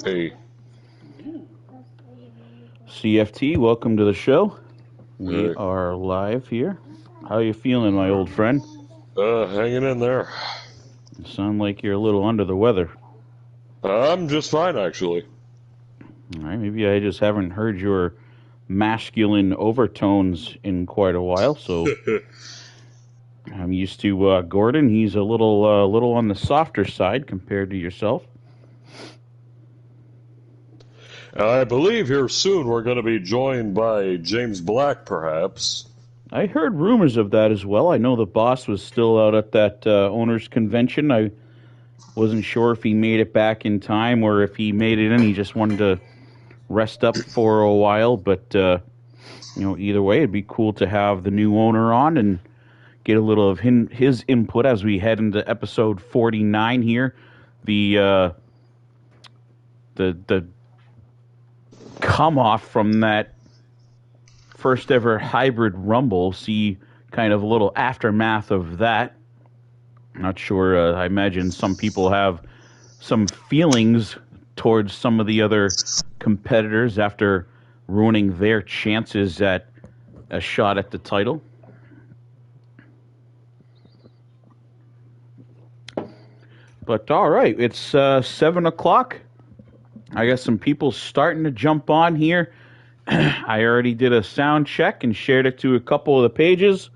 Hey. CFT, welcome to the show. We Hey. are live here. How you feeling, my old friend? Hanging in there. You sound like you're a little under the weather. I'm just fine, actually. All right, maybe I just haven't heard your masculine overtones in quite a while, so I'm used to Gordon. He's a little on the softer side compared to yourself. I believe here soon we're going to be joined by James Black, perhaps. I heard rumors of that as well. I know the boss was still out at that owners convention. I wasn't sure if he made it back in time or if he made it in. He just wanted to rest up for a while, but either way, it'd be cool to have the new owner on and get a little of his input as we head into episode 49 here. The come off from that first ever hybrid rumble, see kind of a little aftermath of that. Not sure. I imagine some people have some feelings towards some of the other competitors after ruining their chances at a shot at the title. But all right, it's 7 o'clock. I got some people starting to jump on here. I already did a sound check and shared it to a couple of the pages.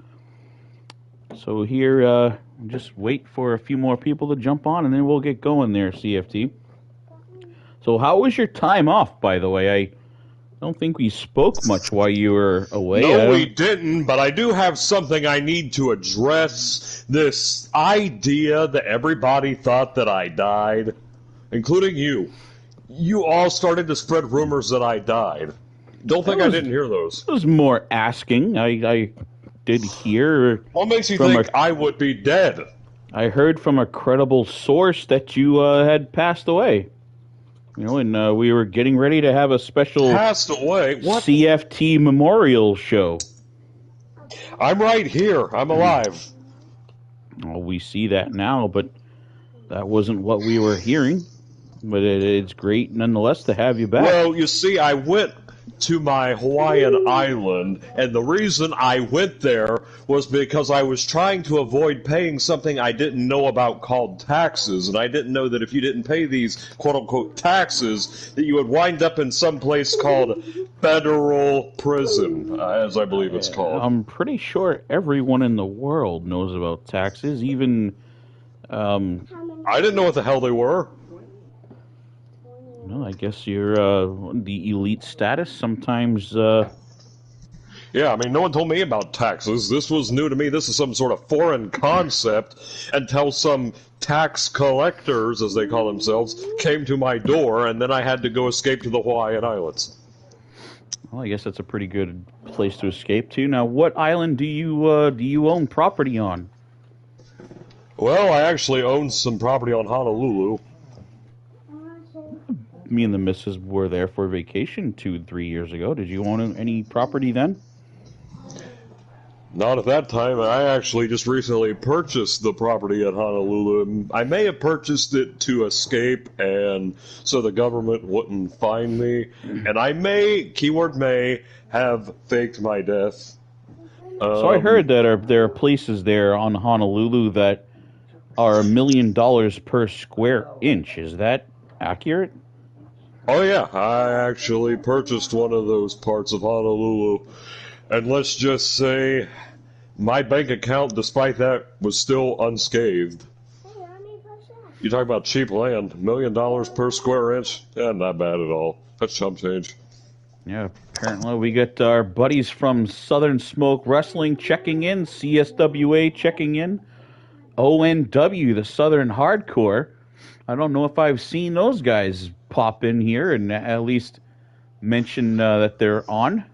So here, just wait for a few more people to jump on, and then we'll get going there, CFT. So how was your time off, by the way? I don't think we spoke much while you were away. No, we didn't, but I do have something I need to address. This idea that everybody thought that I died, including you. You all started to spread rumors that I died. Don't think I didn't hear those. It was more asking. I did hear. What makes you think I would be dead? I heard from a credible source that you had passed away. And we were getting ready to have a special passed away? What? CFT memorial show. I'm right here. I'm alive. Well, we see that now, but that wasn't what we were hearing. But it's great nonetheless to have you back. Well, you see, I went to my Hawaiian island, and the reason I went there was because I was trying to avoid paying something I didn't know about called taxes, and I didn't know that if you didn't pay these quote-unquote taxes, that you would wind up in some place called federal prison, as I believe it's called. I'm pretty sure everyone in the world knows about taxes, even... I didn't know what the hell they were. Well, I guess you're the elite status. Sometimes... Yeah, I mean, no one told me about taxes. This was new to me. This is some sort of foreign concept until some tax collectors, as they call themselves, came to my door, and then I had to go escape to the Hawaiian Islands. Well, I guess that's a pretty good place to escape to. Now, what island do you own property on? Well, I actually own some property on Honolulu. Me and the missus were there for vacation 2-3 years ago. Did you own any property then? Not at that time. I actually just recently purchased the property at Honolulu. I may have purchased it to escape and so the government wouldn't find me. And I may, keyword may, have faked my death. So I heard that there are places there on Honolulu that are $1 million per square inch. Is that accurate? Oh, yeah. I actually purchased one of those parts of Honolulu. And let's just say my bank account, despite that, was still unscathed. You talk about cheap land, $1 million per square inch? Yeah, not bad at all. That's chump change. Yeah, apparently we got our buddies from Southern Smoke Wrestling checking in, CSWA checking in, ONW, the Southern Hardcore. I don't know if I've seen those guys pop in here and at least mention that they're on.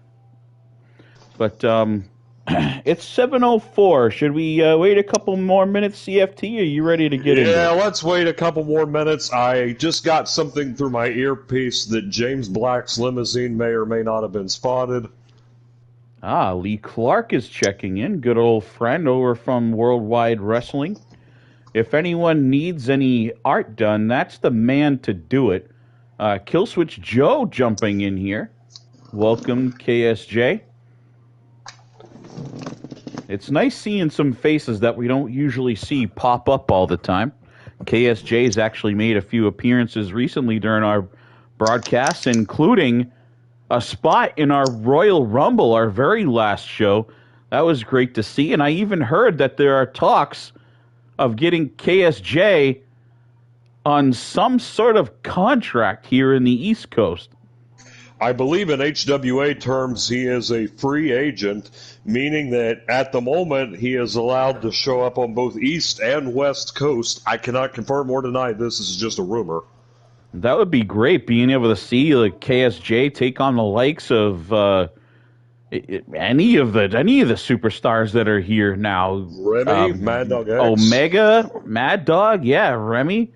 But it's 7:04. Should we wait a couple more minutes, CFT? Are you ready to get in? Yeah, let's wait a couple more minutes. I just got something through my earpiece that James Black's limousine may or may not have been spotted. Ah, Lee Clark is checking in. Good old friend over from Worldwide Wrestling. If anyone needs any art done, that's the man to do it. Killswitch Joe jumping in here. Welcome, KSJ. It's nice seeing some faces that we don't usually see pop up all the time. KSJ's actually made a few appearances recently during our broadcasts, including a spot in our Royal Rumble, our very last show. That was great to see, and I even heard that there are talks of getting KSJ on some sort of contract here in the East Coast. I believe in HWA terms he is a free agent, meaning that at the moment he is allowed to show up on both East and West Coast. I cannot confirm or deny this. This is just a rumor. That would be great, being able to see like KSJ take on the likes of any of the superstars that are here now. Remy, Mad Dog X. Omega, Mad Dog, yeah, Remy.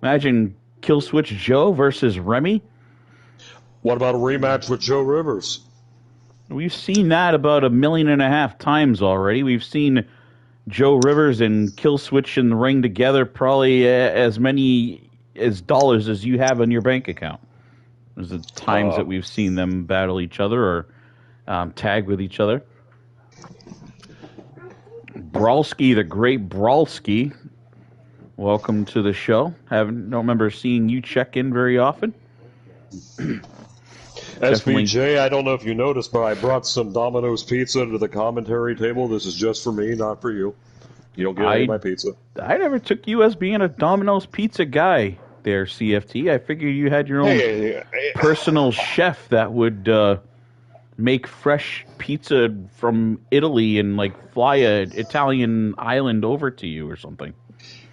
Imagine Killswitch Joe versus Remy. What about a rematch with Joe Rivers? We've seen that about 1.5 million times already. We've seen Joe Rivers and Killswitch in the ring together probably as many as dollars as you have in your bank account. There's the times that we've seen them battle each other or tag with each other. Brawlski, the great Brawlski, welcome to the show. Don't remember seeing you check in very often. SBJ, I don't know if you noticed, but I brought some Domino's pizza to the commentary table. This is just for me, not for you. You don't get any of my pizza. I never took you as being a Domino's pizza guy there, CFT. I figured you had your own personal chef that would make fresh pizza from Italy and like fly an Italian island over to you or something.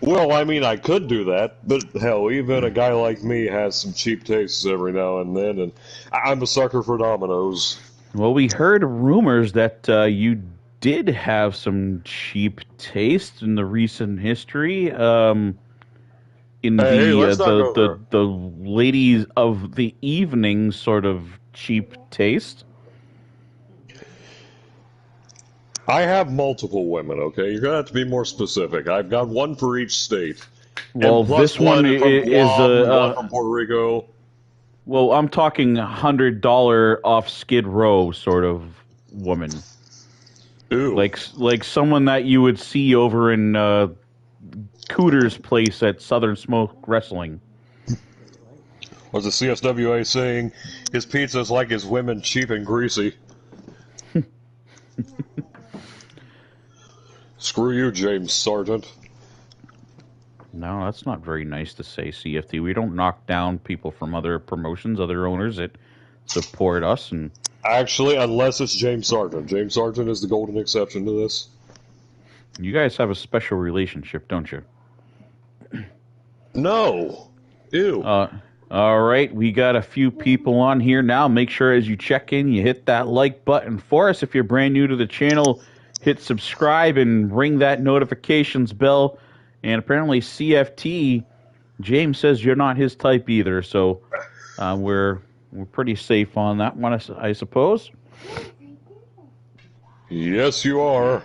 Well, I mean, I could do that, but hell, even a guy like me has some cheap tastes every now and then, and I'm a sucker for Domino's. Well, we heard rumors that you did have some cheap taste in the recent history. In the ladies of the evening sort of cheap taste. I have multiple women, okay? You're going to have to be more specific. I've got one for each state. Well, this one is one from Puerto Rico. Well, I'm talking $100 off Skid Row sort of woman. Ooh. Like someone that you would see over in Cooter's place at Southern Smoke Wrestling. Was the CSWA saying his pizza is like his women, cheap and greasy? Screw you, James Sargent. No, that's not very nice to say, CFT. We don't knock down people from other promotions, other owners that support us. And actually, unless it's James Sargent. James Sargent is the golden exception to this. You guys have a special relationship, don't you? No. Ew. All right, we got a few people on here now. Make sure as you check in, you hit that like button for us. If you're brand new to the channel, hit subscribe and ring that notifications bell. And apparently CFT, James says you're not his type either, so we're pretty safe on that one, I suppose. Yes, you are.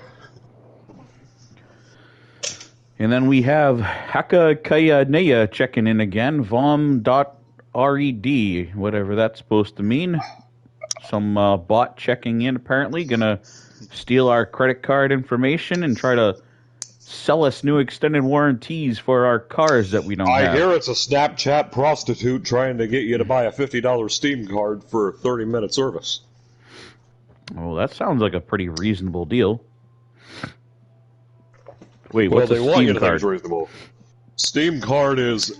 And then we have Haka Kayaneya checking in again, vom.red, whatever that's supposed to mean. Some bot checking in, apparently, gonna steal our credit card information and try to sell us new extended warranties for our cars that we don't have. I hear it's a Snapchat prostitute trying to get you to buy a $50 Steam card for 30-minute service. Well, that sounds like a pretty reasonable deal. Wait, what's a Steam card? Reasonable. Steam card is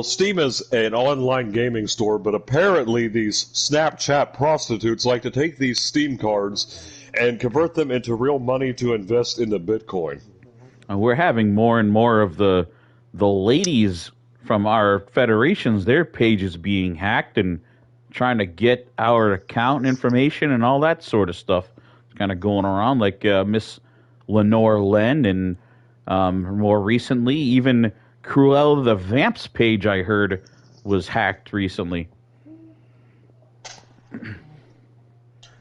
Steam is an online gaming store, but apparently these Snapchat prostitutes like to take these Steam cards and convert them into real money to invest into Bitcoin. We're having more and more of the ladies from our federations, their pages being hacked and trying to get our account information and all that sort of stuff. It's kind of going around, like Miss Lenore Len, and more recently, even Cruella the Vamp's page, I heard, was hacked recently.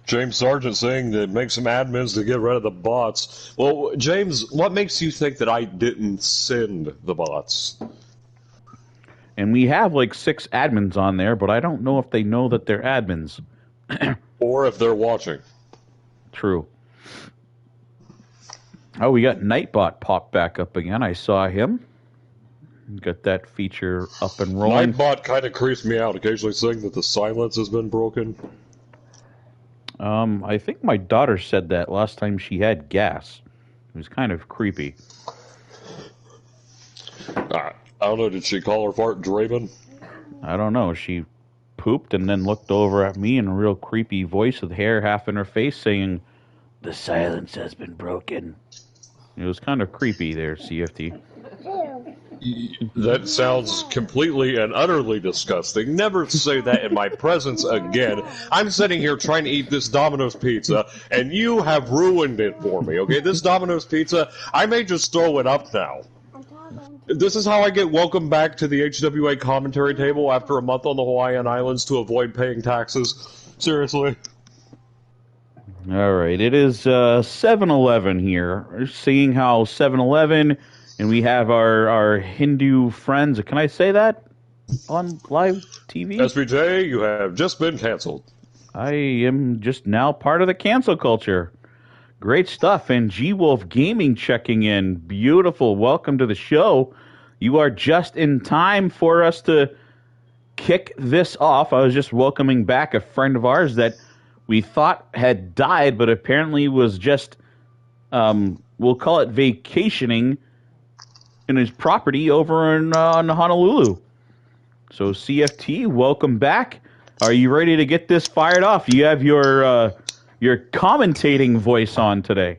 James Sargent saying that make some admins to get rid of the bots. Well, James, what makes you think that I didn't send the bots? And we have like 6 admins on there, but I don't know if they know that they're admins. Or if they're watching. True. Oh, we got Nightbot pop back up again. I saw him. Got that feature up and rolling. Nightbot kind of creeps me out, occasionally saying that the silence has been broken. I think my daughter said that last time she had gas. It was kind of creepy. I don't know, did she call her fart Draven? I don't know. She pooped and then looked over at me in a real creepy voice with hair half in her face saying, "The silence has been broken." It was kind of creepy there, CFT. That sounds completely and utterly disgusting. Never say that in my presence again. I'm sitting here trying to eat this Domino's pizza, and you have ruined it for me, okay? This Domino's pizza, I may just throw it up now. This is how I get welcome back to the HWA commentary table after a month on the Hawaiian Islands to avoid paying taxes. Seriously. All right, it is 7-Eleven here. We're seeing how 7-Eleven, and we have our Hindu friends. Can I say that on live TV? SBJ, you have just been canceled. I am just now part of the cancel culture. Great stuff. And G-Wolf Gaming checking in. Beautiful. Welcome to the show. You are just in time for us to kick this off. I was just welcoming back a friend of ours that we thought had died, but apparently was just, we'll call it vacationing in his property over in Honolulu. So CFT, welcome back. Are you ready to get this fired off? You have your commentating voice on today.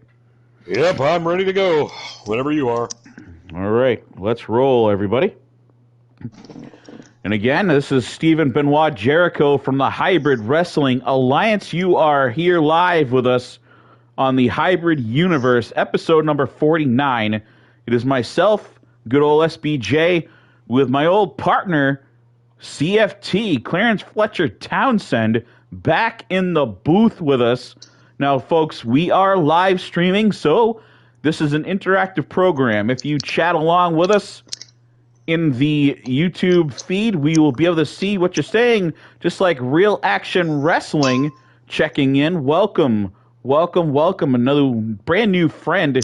Yep, I'm ready to go whenever you are. All right, let's roll, everybody. And again, this is Stephen Benoit Jericho from the Hybrid Wrestling Alliance. You are here live with us on the Hybrid Universe, episode number 49. It is myself, good old SBJ, with my old partner, CFT, Clarence Fletcher Townsend, back in the booth with us. Now, folks, we are live streaming, so this is an interactive program. If you chat along with us in the YouTube feed, we will be able to see what you're saying, just like Real Action Wrestling checking in. Welcome, welcome, welcome. Another brand new friend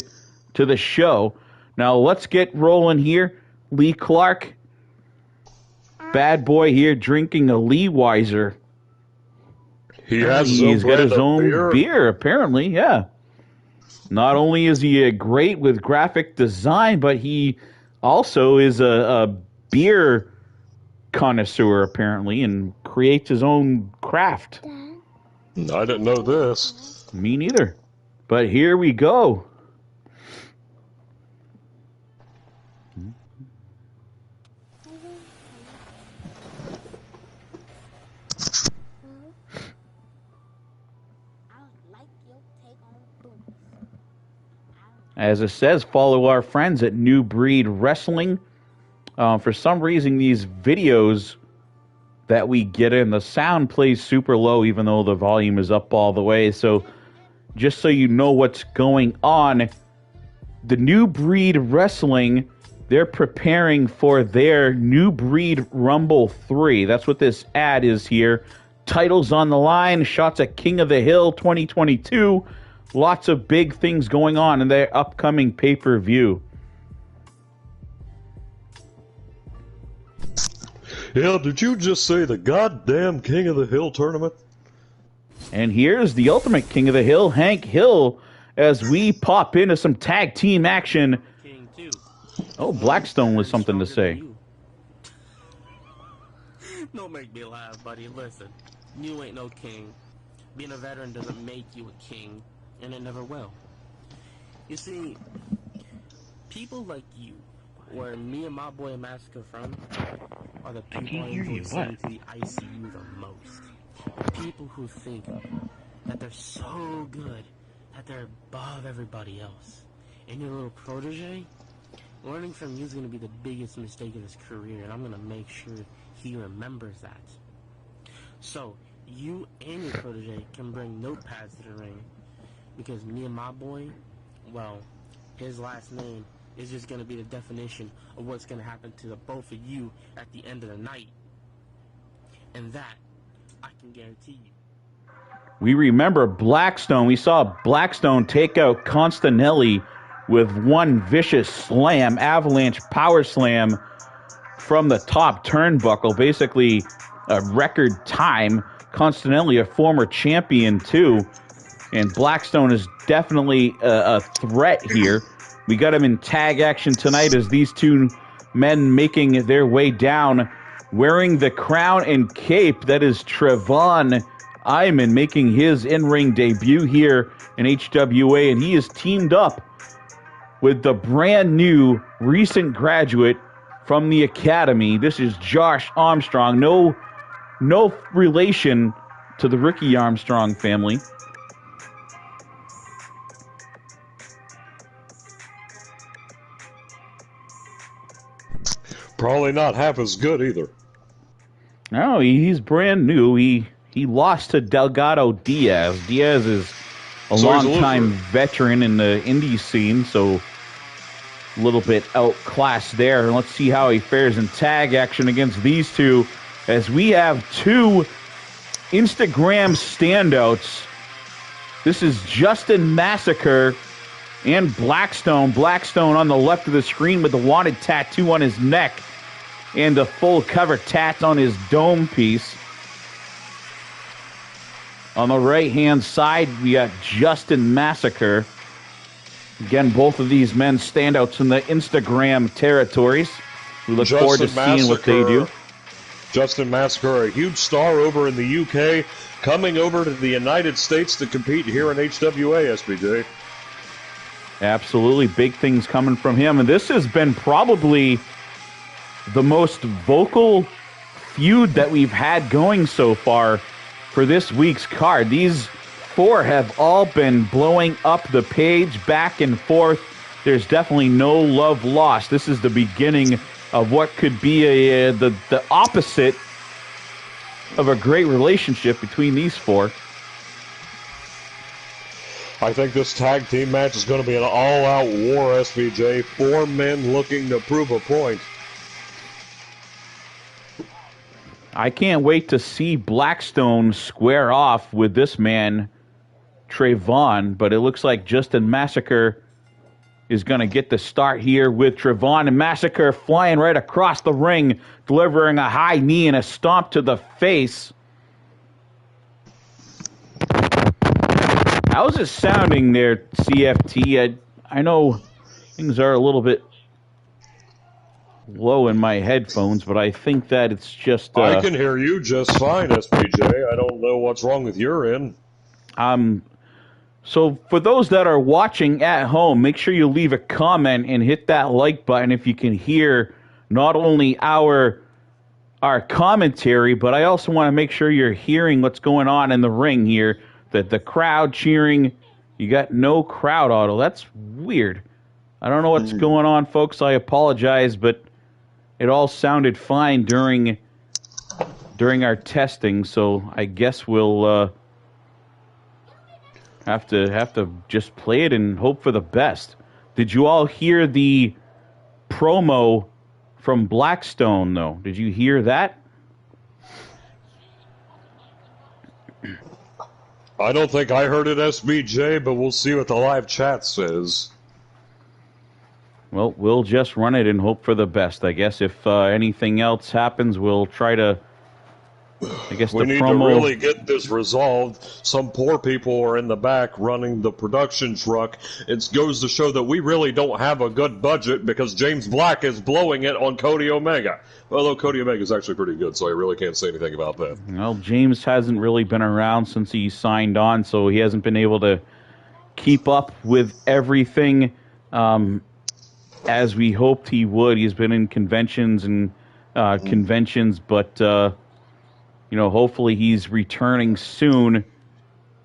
to the show. Now, let's get rolling here. Lee Clark, bad boy here, drinking a Lee Weiser. He's got his own beer, apparently, yeah. Not only is he great with graphic design, but he also is a beer connoisseur, apparently, and creates his own craft. I didn't know this. Me neither. But here we go. As it says, follow our friends at New Breed Wrestling. For some reason, these videos that we get in, the sound plays super low, even though the volume is up all the way. So just so you know what's going on, the New Breed Wrestling, they're preparing for their New Breed Rumble 3. That's what this ad is here. Titles on the line, shots at King of the Hill 2022. Lots of big things going on in their upcoming pay-per-view. Yeah, did you just say the goddamn King of the Hill tournament? And here's the ultimate King of the Hill, Hank Hill, as we pop into some tag team action. King too. Oh, Blackstone with something to say. Don't make me laugh, buddy. Listen, you ain't no king. Being a veteran doesn't make you a king, and it never will. You see, people like you, where me and my boy Mask are from, are the people I enjoy sending to the ICU the most. People who think that they're so good that they're above everybody else. And your little protege, learning from you is going to be the biggest mistake of his career, and I'm going to make sure he remembers that. So, you and your protege can bring notepads to the ring, because me and my boy, well, his last name is just going to be the definition of what's going to happen to the both of you at the end of the night. And that, I can guarantee you. We remember Blackstone. We saw Blackstone take out Constanelli with one vicious slam, avalanche power slam from the top turnbuckle, basically a record time. Constanelli, a former champion too, and Blackstone is definitely a threat here. We got him in tag action tonight as these two men making their way down, wearing the crown and cape. That is Trevon Iman making his in-ring debut here in HWA, and he is teamed up with the brand new recent graduate from the academy. This is Josh Armstrong. No relation to the Ricky Armstrong family. Probably not half as good either. No, he's brand new. He lost to Delgado Diaz. Diaz is a long-time veteran in the indie scene, so a little bit outclassed there. And let's see how he fares in tag action against these two, as we have two Instagram standouts. This is Justin Massacre and Blackstone. Blackstone on the left of the screen with the wanted tattoo on his neck and a full cover tat on his dome piece. On the right-hand side, we got Justin Massacre. Again, both of these men standouts in the Instagram territories. We look forward to seeing what they do. Justin Massacre, a huge star over in the UK, coming over to the United States to compete here in HWA, SBJ. Absolutely, big things coming from him. And this has been probably the most vocal feud that we've had going so far for this week's card. These four have all been blowing up the page back and forth. There's definitely no love lost. This is the beginning of what could be the opposite of a great relationship between these four. I think this tag team match is going to be an all-out war, SVJ. Four men looking to prove a point. I can't wait to see Blackstone square off with this man, Trevon, but it looks like Justin Massacre is going to get the start here with Trevon, and Massacre flying right across the ring, delivering a high knee and a stomp to the face. How's it sounding there, CFT? I know things are a little bit low in my headphones, but I think that it's just... I can hear you just fine, SPJ. I don't know what's wrong with your end. So for those that are watching at home, make sure you leave a comment and hit that like button if you can hear not only our commentary, but I also want to make sure you're hearing what's going on in the ring here. That the crowd cheering. You got no crowd auto. That's weird. I don't know what's going on, folks. I apologize, but it all sounded fine during our testing, so I guess we'll have to just play it and hope for the best. Did you all hear the promo from Blackstone, though? Did you hear that? I don't think I heard it, SBJ, but we'll see what the live chat says. Well, we'll just run it and hope for the best. I guess if anything else happens, we'll try to... I guess we need to really get this resolved. Some poor people are in the back running the production truck. It goes to show that we really don't have a good budget because James Black is blowing it on Cody Omega. Although Cody Omega is actually pretty good, so I really can't say anything about that. Well, James hasn't really been around since he signed on, so he hasn't been able to keep up with everything as we hoped he would. He's been in conventions and but... hopefully he's returning soon.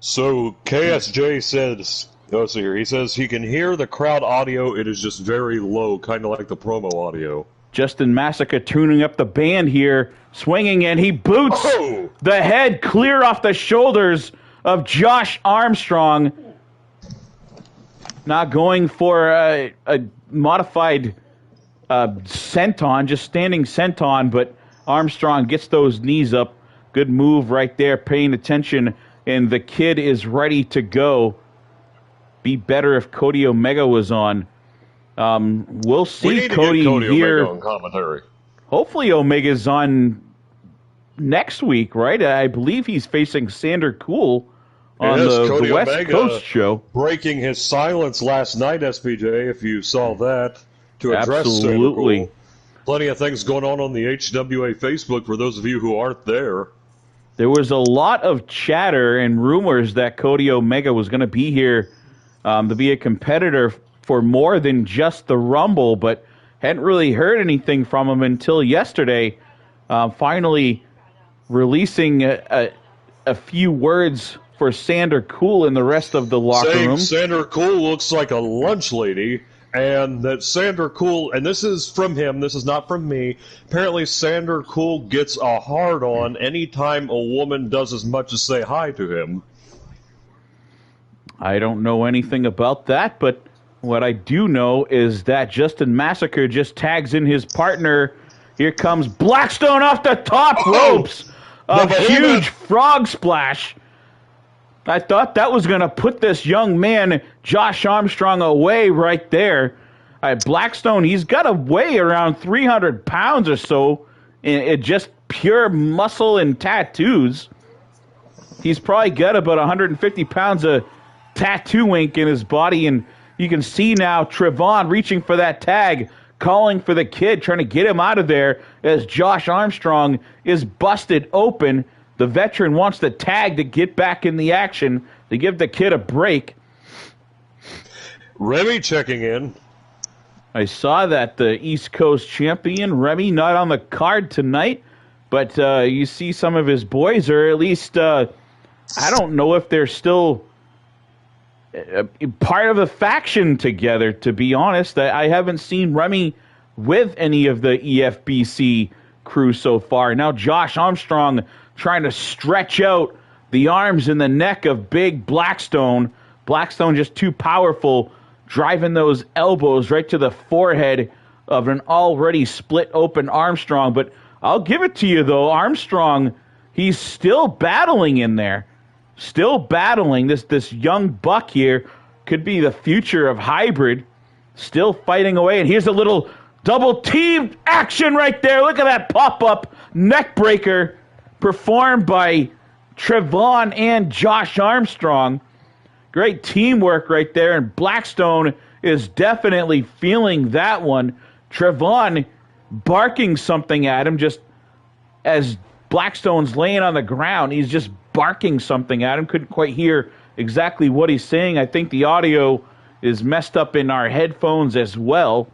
So KSJ says, let's see here. He says he can hear the crowd audio. It is just very low, kind of like the promo audio. Justin Massacre tuning up the band here, swinging, and he boots the head clear off the shoulders of Josh Armstrong. not going for a modified senton, just standing senton, but Armstrong gets those knees up. Good move right there, paying attention, and the kid is ready to go. Be better if Cody Omega was on. We'll see we need Cody, to get Cody here. Omega on commentary. Hopefully Omega's on next week, right? I believe he's facing Sander Cool on the West Omega Coast show. Breaking his silence last night, SPJ, if you saw that, to address Absolutely. Sander Cool. Plenty of things going on the HWA Facebook for those of you who aren't there. There was a lot of chatter and rumors that Cody Omega was going to be here to be a competitor for more than just the Rumble, but hadn't really heard anything from him until yesterday, finally releasing a few words for Sander Cool and the rest of the locker room. Sander Cool looks like a lunch lady, and that Sander Cool, and this is from him, this is not from me, apparently Sander Cool gets a hard-on anytime a woman does as much as say hi to him. I don't know anything about that, but what I do know is that Justin Massacre just tags in his partner. Here comes Blackstone off the top ropes. A huge frog splash. I thought that was going to put this young man, Josh Armstrong, away right there. Blackstone, he's got to weigh around 300 pounds or so. In just pure muscle and tattoos. He's probably got about 150 pounds of tattoo ink in his body, and you can see now Trevon reaching for that tag, calling for the kid, trying to get him out of there as Josh Armstrong is busted open. The veteran wants the tag to get back in the action, to give the kid a break. Remy checking in. I saw that the East Coast champion, Remy, not on the card tonight, but you see some of his boys, or at least I don't know if they're still part of the faction together, to be honest. I haven't seen Remy with any of the EFBC crew so far. Now Josh Armstrong trying to stretch out the arms and the neck of big Blackstone. Blackstone just too powerful, driving those elbows right to the forehead of an already split open Armstrong. But I'll give it to you, though. Armstrong, he's still battling in there. Still battling. This young buck here could be the future of hybrid. Still fighting away. And here's a little double team action right there. Look at that pop-up neck breaker performed by Trevon and Josh Armstrong. Great teamwork right there. And Blackstone is definitely feeling that one. Trevon barking something at him just as Blackstone's laying on the ground. He's just barking something at him. Couldn't quite hear exactly what he's saying. I think the audio is messed up in our headphones as well.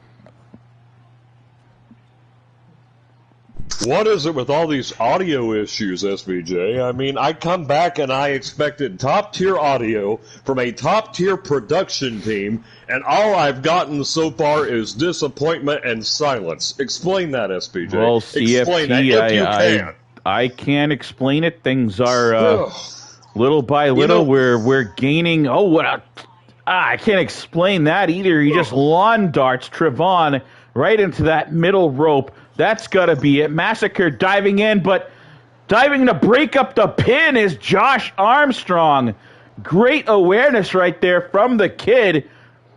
What is it with all these audio issues, SBJ? I mean, I come back and I expected top-tier audio from a top-tier production team, and all I've gotten so far is disappointment and silence. Explain that, SBJ. Well, Explain that if you can. I can't explain it. Things are little by little. We're gaining. I can't explain that either. He just lawn darts Trevon right into that middle rope. That's got to be it. Massacre diving in, but diving to break up the pin is Josh Armstrong. Great awareness right there from the kid.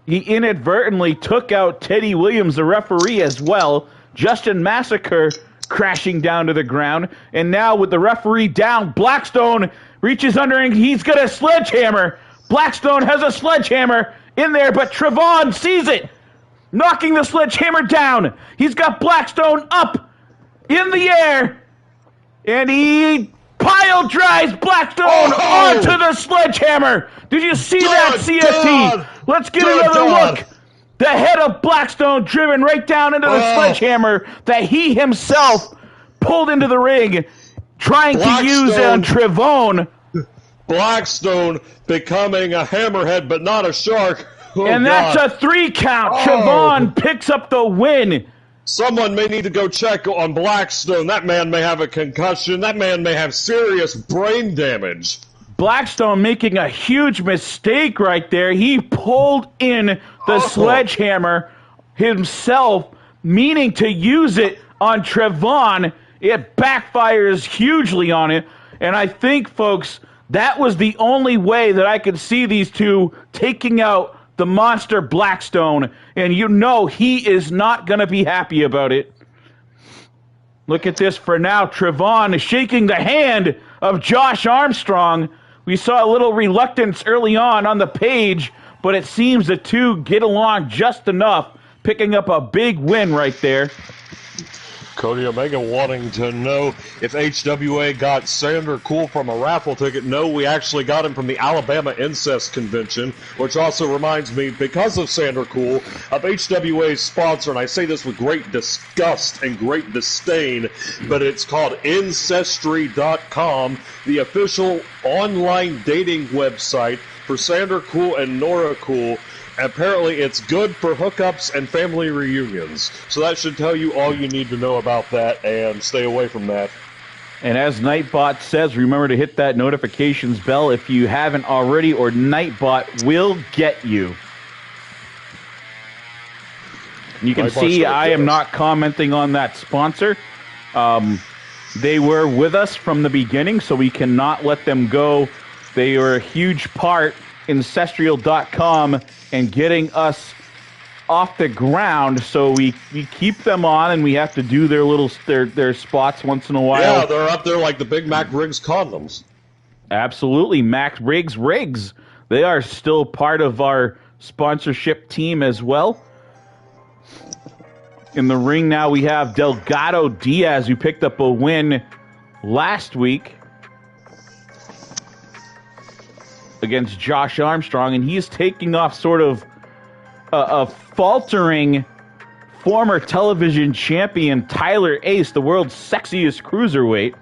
He inadvertently took out Teddy Williams, the referee, as well. Justin Massacre crashing down to the ground. And now with the referee down, Blackstone reaches under and he's got a sledgehammer. Blackstone has a sledgehammer in there, but Trevon sees it, knocking the sledgehammer down. He's got Blackstone up in the air, and he pile drives Blackstone onto the sledgehammer. Did you see that, CFT? Let's get another look. The head of Blackstone driven right down into the sledgehammer that he himself pulled into the ring, trying to use on Trevon. Blackstone becoming a hammerhead, but not a shark. And that's a 3 count. Trevon picks up the win. Someone may need to go check on Blackstone. That man may have a concussion. That man may have serious brain damage. Blackstone making a huge mistake right there. He pulled in the sledgehammer himself, meaning to use it on Trevon. It backfires hugely on it. And I think, folks, that was the only way that I could see these two taking out the monster Blackstone. And you know he is not going to be happy about it. Look at this for now. Trevon is shaking the hand of Josh Armstrong. We saw a little reluctance early on the page, but it seems the two get along just enough, picking up a big win right there. Cody Omega wanting to know if HWA got Sander Cool from a raffle ticket. No, we actually got him from the Alabama Incest Convention, which also reminds me, because of Sander Cool, of HWA's sponsor, and I say this with great disgust and great disdain, but it's called Ancestry.com, the official online dating website for Sander Cool and Nora Cool. Apparently, it's good for hookups and family reunions. So that should tell you all you need to know about that, and stay away from that. And as Nightbot says, remember to hit that notifications bell if you haven't already, or Nightbot will get you. You can see I am not commenting on that sponsor. They were with us from the beginning, so we cannot let them go. They are a huge part in Ancestral.com and getting us off the ground, so we keep them on, and we have to do their spots once in a while. Yeah, they're up there like the Big Mac Riggs condoms. Absolutely, Mac Riggs. They are still part of our sponsorship team as well. In the ring now we have Delgado Diaz, who picked up a win last week against Josh Armstrong, and he's taking off sort of a faltering former television champion Tyler Ace, the world's sexiest cruiserweight.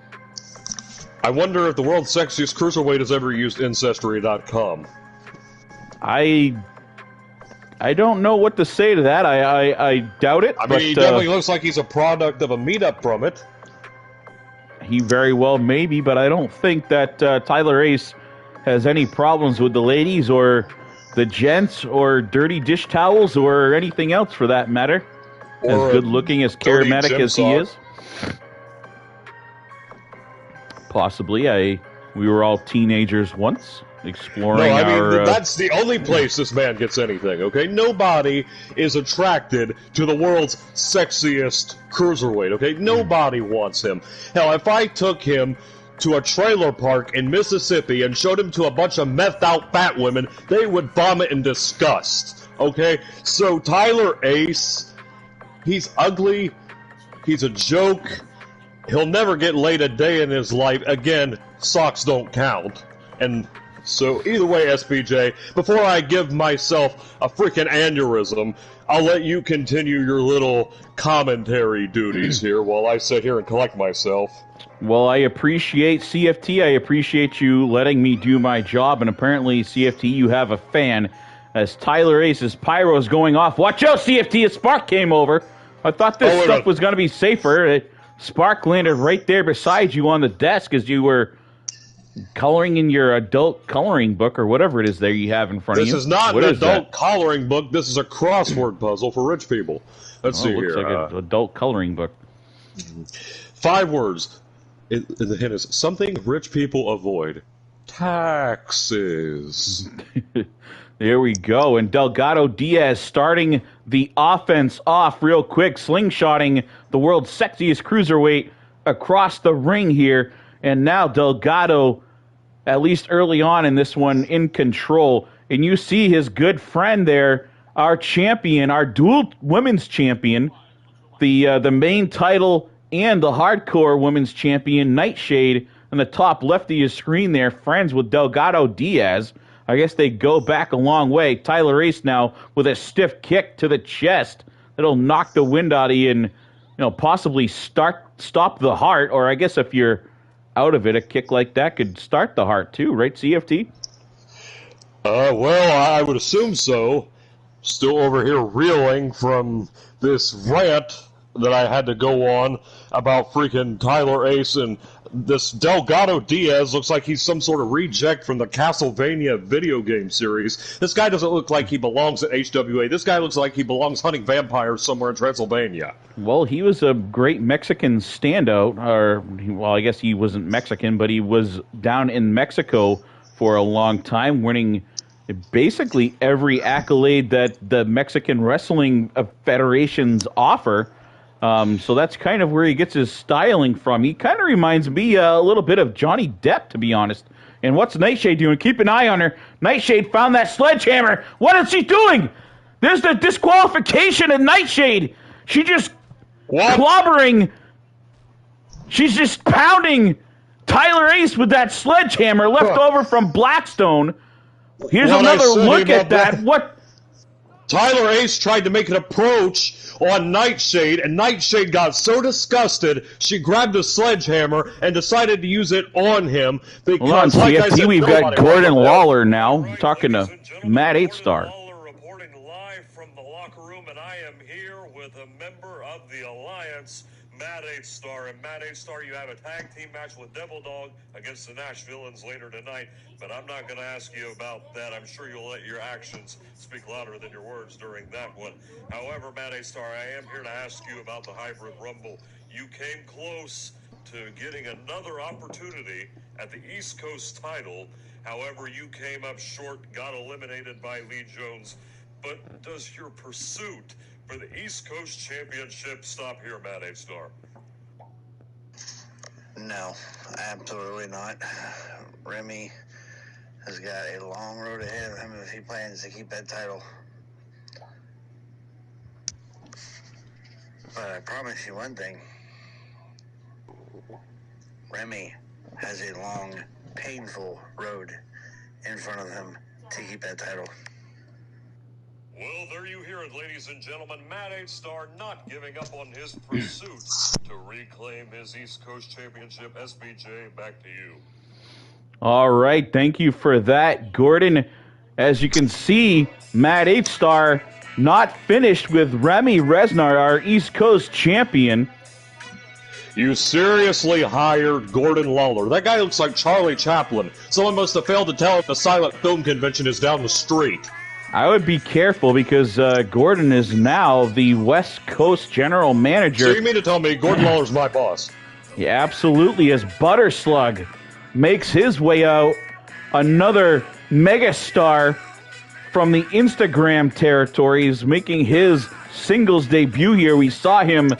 I wonder if the world's sexiest cruiserweight has ever used Ancestry.com. I don't know what to say to that. I doubt it. I mean, he definitely looks like he's a product of a meetup from it. He very well may be, but I don't think that Tyler Ace has any problems with the ladies or the gents or dirty dish towels or anything else for that matter. Or as good looking, as charismatic as he is. Possibly. We were all teenagers once, exploring that's the only place this man gets anything, okay? Nobody is attracted to the world's sexiest cruiserweight, okay? Nobody wants him. Hell, if I took him to a trailer park in Mississippi and showed him to a bunch of methed out fat women, they would vomit in disgust, okay? So Tyler Ace, he's ugly, he's a joke, he'll never get laid a day in his life. Again, socks don't count. And so either way, SBJ, before I give myself a freaking aneurysm, I'll let you continue your little commentary duties here while I sit here and collect myself. Well, I appreciate CFT. I appreciate you letting me do my job. And apparently, CFT, you have a fan. As Tyler Ace's pyro is going off. Watch out, CFT. A spark came over. I thought this stuff was going to be safer. Spark landed right there beside you on the desk as you were coloring in your adult coloring book or whatever it is there you have in front of you. This is not an adult coloring book. This is a crossword puzzle for rich people. Let's see here. Looks like an adult coloring book. 5 words. The hint is something rich people avoid. Taxes. There we go. And Delgado Diaz starting the offense off real quick, slingshotting the world's sexiest cruiserweight across the ring here. And now Delgado, at least early on in this one, in control. And you see his good friend there, our champion, our dual women's champion, the main title and the hardcore women's champion, Nightshade, on the top left of your screen there, friends with Delgado Diaz. I guess they go back a long way. Tyler Ace now with a stiff kick to the chest. That'll knock the wind out of you and possibly stop the heart. Or I guess if you're out of it, a kick like that could start the heart too, right, CFT? Well, I would assume so. Still over here reeling from this rant that I had to go on about freaking Tyler Ace and This Delgado Diaz looks like he's some sort of reject from the Castlevania video game series. This guy doesn't look like he belongs at HWA. This guy looks like he belongs hunting vampires somewhere in Transylvania. Well, he was a great Mexican standout, well, I guess he wasn't Mexican, but he was down in Mexico for a long time, winning basically every accolade that the Mexican Wrestling Federations offer. So that's kind of where he gets his styling from. He kind of reminds me a little bit of Johnny Depp, to be honest. And what's Nightshade doing? Keep an eye on her. Nightshade found that sledgehammer. What is she doing? There's the disqualification of Nightshade. She just clobbering. She's just pounding Tyler Ace with that sledgehammer left over from Blackstone. Here's another look at that. What? Tyler Ace tried to make an approach on Nightshade, and Nightshade got so disgusted, she grabbed a sledgehammer and decided to use it on him. Because, hold on, like CFT, we've got Gordon Lawler now, talking to Matt 8-Star. Lawler reporting live from the locker room, and I am here with a member of the Alliance, Matt 8-Star. And Matt 8-Star, you have a tag team match with Devil Dog against the Nash Villains later tonight, but I'm not going to ask you about that. I'm sure you'll let your actions speak louder than your words during that one. However, Matt 8-Star, I am here to ask you about the Hybrid Rumble. You came close to getting another opportunity at the East Coast title. However, you came up short, got eliminated by Lee Jones. But does your pursuit for the East Coast Championship stop here, Matt 8-Star? No, absolutely not. Remy has got a long road ahead of him if he plans to keep that title. But I promise you one thing. Remy has a long, painful road in front of him to keep that title. Well, there you hear it, ladies and gentlemen. Matt 8-Star not giving up on his pursuit to reclaim his East Coast Championship. SBJ, back to you. All right, thank you for that, Gordon. As you can see, Matt 8-Star not finished with Remy Resnar, our East Coast champion. You seriously hired Gordon Lawler. That guy looks like Charlie Chaplin. Someone must have failed to tell him the silent film convention is down the street. I would be careful because Gordon is now the West Coast general manager. So you mean to tell me Gordon Lawler's my boss? Yeah, absolutely. As Butter Slug makes his way out, another megastar from the Instagram territories, making his singles debut here. We saw him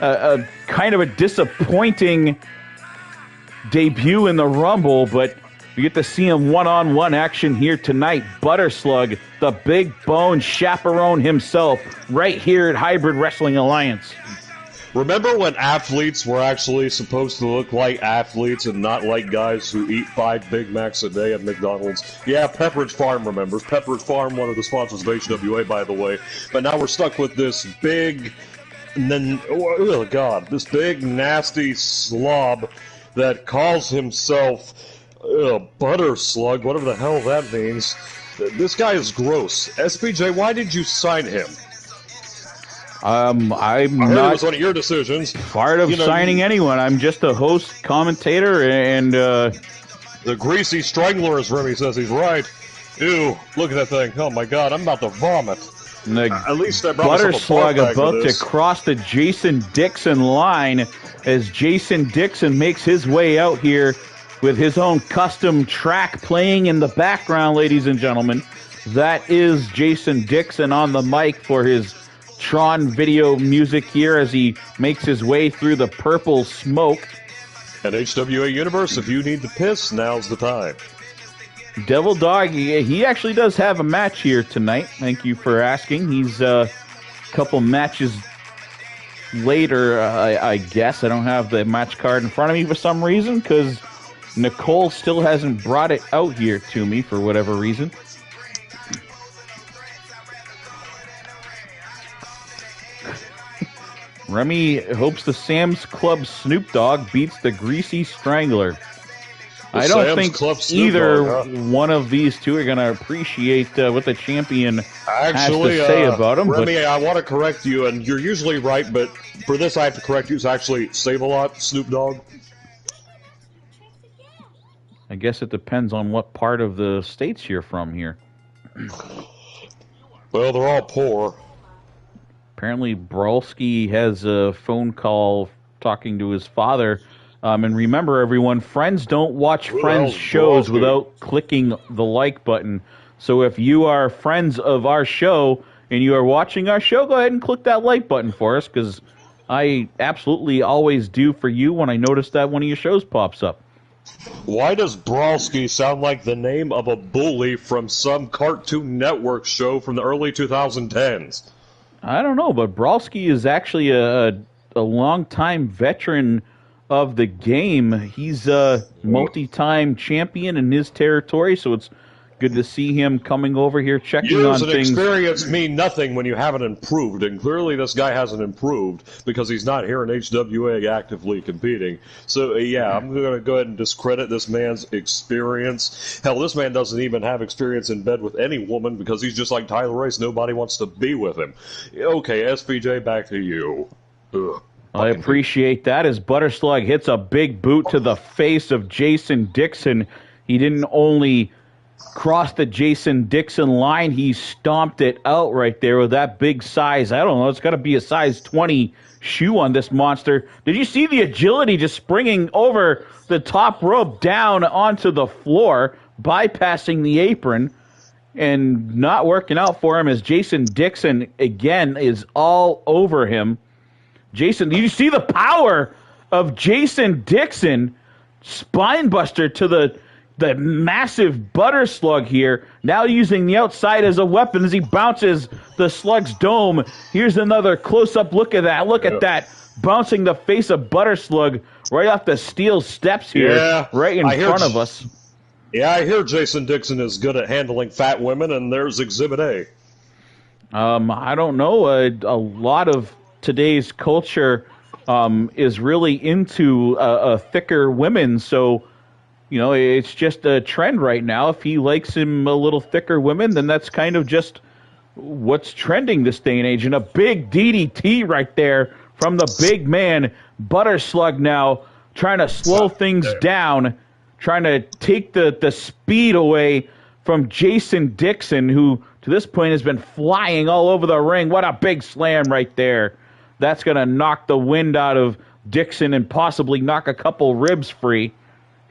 kind of a disappointing debut in the Rumble, but we get to see him one-on-one action here tonight. Butter Slug, the big bone chaperone himself, right here at Hybrid Wrestling Alliance. Remember when athletes were actually supposed to look like athletes and not like guys who eat 5 Big Macs a day at McDonald's? Yeah, Pepperidge Farm remembers. Pepperidge Farm, one of the sponsors of HWA, by the way. But now we're stuck with this big, oh God, this big nasty slob that calls himself Butter Slug, whatever the hell that means. This guy is gross. SPJ, why did you sign him? I'm I heard not it was one of your decisions. part of signing anyone. I'm just a host, commentator, and The greasy strangler, as Remy says, he's right. Ew, look at that thing. Oh my God, I'm about to vomit. At least I brought Butter myself a Slug bag about for to this. cross the Jason Dixon line as Jason Dixon makes his way out here with his own custom track playing in the background, ladies and gentlemen. That is Jason Dixon on the mic for his Tron video music here as he makes his way through the purple smoke. At HWA Universe, if you need to piss, now's the time. Devil Dog, he actually does have a match here tonight. Thank you for asking. He's a couple matches later, I guess. I don't have the match card in front of me for some reason because Nicole still hasn't brought it out here to me for whatever reason. Remy hopes the Sam's Club Snoop Dogg beats the Greasy Strangler. I don't Sam's think Club Snoop either Dogg, one of these two are going to appreciate what the champion Actually, has to say about him. Remy, I want to correct you, and you're usually right, but for this I have to correct you. It's actually Save-A-Lot Snoop Dogg. I guess it depends on what part of the states you're from here. Well, they're all poor. Apparently, Brolski has a phone call talking to his father. And remember, everyone, friends don't watch friends' shows without clicking the like button. So if you are friends of our show and you are watching our show, go ahead and click that like button for us, because I absolutely always do for you when I notice that one of your shows pops up. Why does Brolski sound like the name of a bully from some Cartoon Network show from the early 2010s? I don't know, but Brolski is actually a long-time veteran of the game. He's a multi-time champion in his territory, so it's good to see him coming over here checking on Years and things. experience mean nothing when you haven't improved, and clearly this guy hasn't improved because he's not here in HWA actively competing. So, yeah, I'm going to go ahead and discredit this man's experience. Hell, this man doesn't even have experience in bed with any woman because he's just like Tyler Race. Nobody wants to be with him. Okay, SPJ, back to you. Ugh. I appreciate that as Butterslug hits a big boot to the face of Jason Dixon. He didn't only cross the Jason Dixon line, he stomped it out right there with that big size. I don't know, it's got to be a size 20 shoe on this monster. Did you see the agility just springing over the top rope down onto the floor, bypassing the apron, and not working out for him as Jason Dixon, again, is all over him. Jason, did you see the power of Jason Dixon? Spinebuster to the massive butter slug here, now using the outside as a weapon as he bounces the slug's dome. Here's another close-up look at that. Look at that, bouncing the face of butter slug right off the steel steps here, right in front of us. Yeah, I hear Jason Dixon is good at handling fat women, and there's Exhibit A. I don't know. A lot of today's culture is really into thicker women, so you know, it's just a trend right now. If he likes him a little thicker women, then that's kind of just what's trending this day and age. And a big DDT right there from the big man. Butterslug now trying to slow things down, trying to take the speed away from Jason Dixon, who to this point has been flying all over the ring. What a big slam right there. That's going to knock the wind out of Dixon and possibly knock a couple ribs free.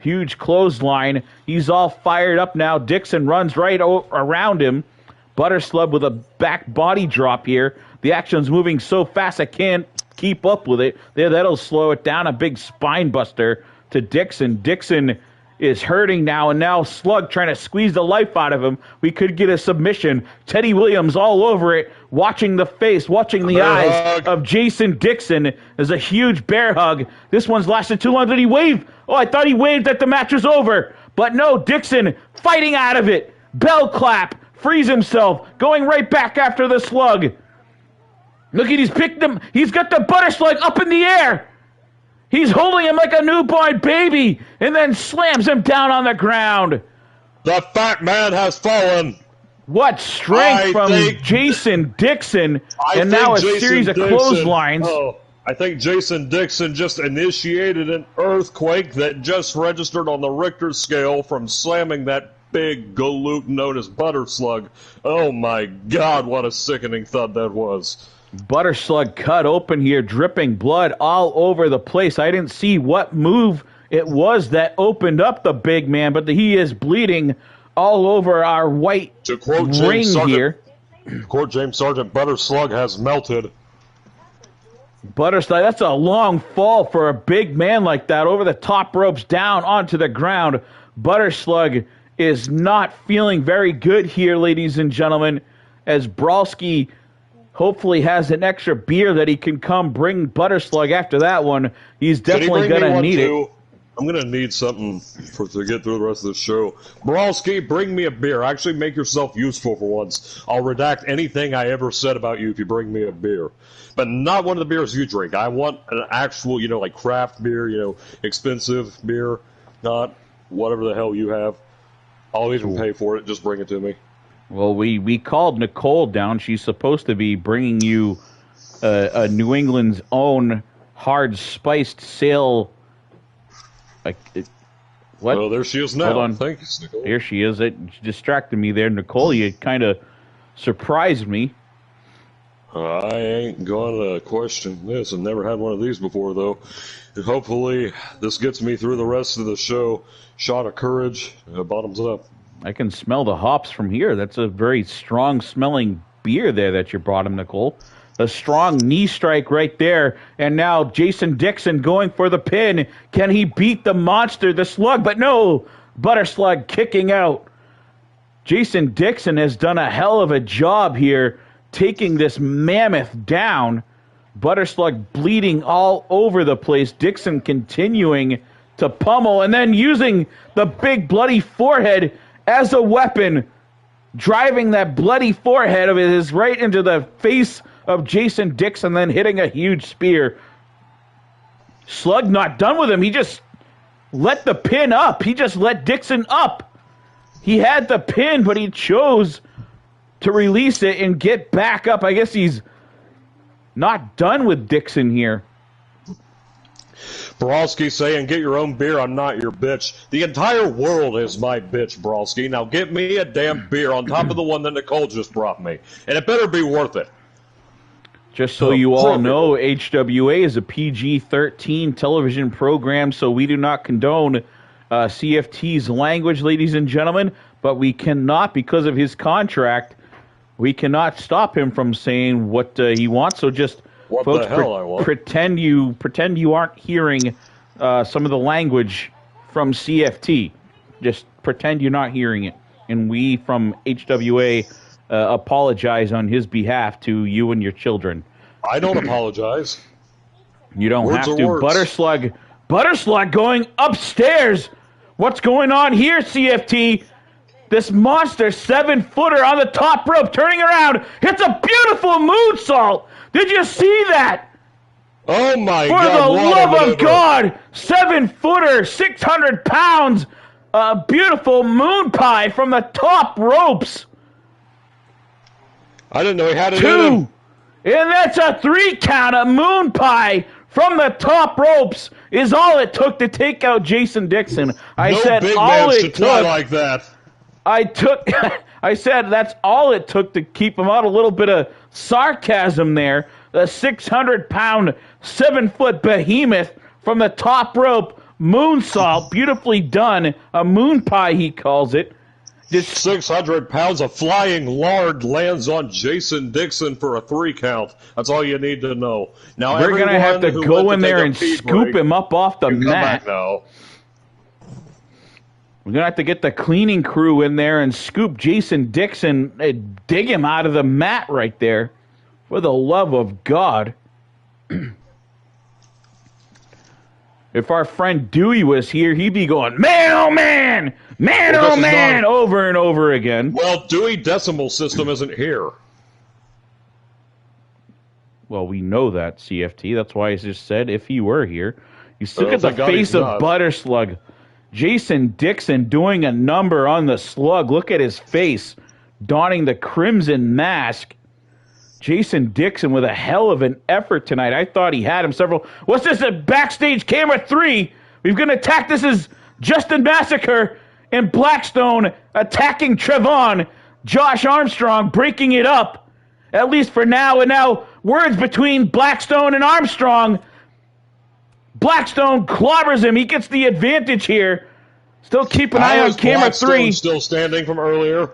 Huge clothesline. He's all fired up now. Dixon runs right around him. Butterslug with a back body drop here. The action's moving so fast I can't keep up with it. There, that'll slow it down. A big spine buster to Dixon. Dixon is hurting now, and now Slug trying to squeeze the life out of him. We could get a submission. Teddy Williams all over it, watching the face, watching the eyes of Jason Dixon. There's a huge bear hug. This one's lasted too long. Did he wave? Oh, I thought he waved that the match was over. But no, Dixon fighting out of it. Bell clap, frees himself, going right back after the Slug. Look at, he's picked him. He's got the Butterslug up in the air. He's holding him like a newborn baby and then slams him down on the ground. The fat man has fallen. What strength from Jason Dixon. And now a series of clotheslines. I think Jason Dixon just initiated an earthquake that just registered on the Richter scale from slamming that big galoot known as Butterslug. Oh my God, what a sickening thud that was. Butterslug cut open here, dripping blood all over the place. I didn't see what move it was that opened up the big man, but he is bleeding all over our white ring here. To quote James Sargent, Butterslug has melted. Butterslug, that's a long fall for a big man like that, over the top ropes, down onto the ground. Butterslug is not feeling very good here, ladies and gentlemen, as Brolski hopefully has an extra beer that he can come bring Butterslug after that one. He's definitely going to need it. I'm going to need something to get through the rest of the show. Brolski, bring me a beer. Actually make yourself useful for once. I'll redact anything I ever said about you if you bring me a beer. But not one of the beers you drink. I want an actual, like craft beer, expensive beer, not whatever the hell you have. I'll even pay for it. Just bring it to me. Well, we called Nicole down. She's supposed to be bringing you a New England's own hard spiced sail. What? Oh, there she is now. Hold on. Thank you, Nicole. There she is. It distracted me there. Nicole, you kind of surprised me. I ain't gonna question this. I've never had one of these before, though. Hopefully, this gets me through the rest of the show. Shot of courage, bottoms up. I can smell the hops from here. That's a very strong-smelling beer there that you brought him, Nicole. A strong knee strike right there. And now Jason Dixon going for the pin. Can he beat the monster, the Slug? But no, Butter Slug kicking out. Jason Dixon has done a hell of a job here taking this mammoth down. Butter Slug bleeding all over the place. Dixon continuing to pummel and then using the big bloody forehead as a weapon. Driving that bloody forehead of his right into the face of Jason Dixon, then hitting a huge spear. Slug not done with him. He just let the pin up. He just let Dixon up. He had the pin, but he chose to release it and get back up. I guess he's not done with Dixon here. Brolski saying, get your own beer, I'm not your bitch. The entire world is my bitch, Brolski. Now get me a damn beer on top of the one that Nicole just brought me. And it better be worth it. Just so you all know, HWA is a PG-13 television program, so we do not condone CFT's language, ladies and gentlemen, but we cannot, because of his contract, we cannot stop him from saying what he wants. So just, what folks, the hell I want. pretend you aren't hearing some of the language from CFT. Just pretend you're not hearing it. And we from HWA apologize on his behalf to you and your children. I don't apologize. You don't Words have are to. words. Butter Slug going upstairs. What's going on here, CFT? This monster 7-footer on the top rope, turning around. Hits a beautiful moonsault. Did you see that? Oh my For God! the what a love of maneuver. God, 7-footer, 600 pounds, a beautiful moon pie from the top ropes. I didn't know he had it in 2, him. and that's a 3 count. A moon pie from the top ropes is all it took to take out Jason Dixon. No big man should try like that. I said that's all it took to keep him out. A little bit of sarcasm there. The 600-pound, 7-foot behemoth from the top rope, moonsault, beautifully done. A moon pie, he calls it. 600 pounds of flying lard lands on Jason Dixon for a 3 count. That's all you need to know. Now we're going to have to go in there and scoop him up off the mat. Now. We're going to have to get the cleaning crew in there and scoop Jason Dixon and dig him out of the mat right there. For the love of God. If our friend Dewey was here, he'd be going, man, oh, man! Man, oh, man! Over and over again. Well, Dewey Decimal System isn't here. Well, we know that, CFT. That's why I just said if he were here. You look at the face of Butter Slug. Jason Dixon doing a number on the Slug. Look at his face, donning the crimson mask. Jason Dixon with a hell of an effort tonight. I thought he had him several. What's this? A backstage camera 3. We're going to attack. This is Justin Massacre and Blackstone attacking Trevon. Josh Armstrong breaking it up, at least for now. And now words between Blackstone and Armstrong. Blackstone clobbers him. He gets the advantage here. Still keep an eye on camera 3. Still standing from earlier.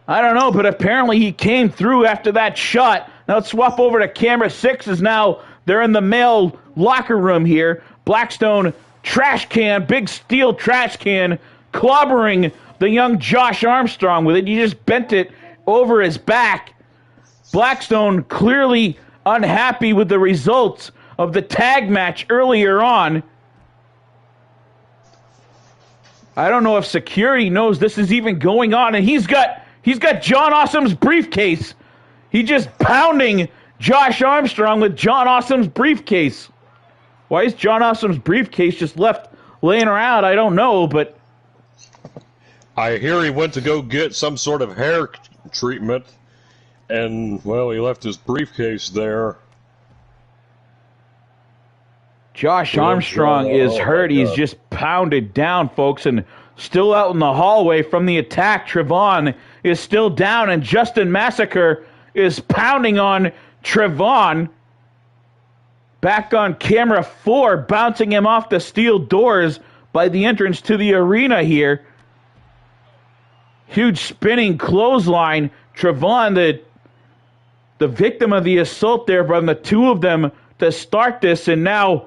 I don't know, but apparently he came through after that shot. Now let's swap over to camera 6 as now they're in the male locker room here. Blackstone trash can, big steel trash can, clobbering the young Josh Armstrong with it. He just bent it over his back. Blackstone clearly unhappy with the results of the tag match earlier on. I don't know if security knows this is even going on, and he's got John Awesome's briefcase. He just pounding Josh Armstrong with John Awesome's briefcase. Why is John Awesome's briefcase just left laying around? I don't know, but I hear he went to go get some sort of hair treatment, and, well, he left his briefcase there. Josh Armstrong is hurt. He's just pounded down, folks, and still out in the hallway from the attack. Trevon is still down, and Justin Massacre is pounding on Trevon. Back on camera 4, bouncing him off the steel doors by the entrance to the arena here. Huge spinning clothesline. Trevon, the victim of the assault there from the two of them to start this, and now,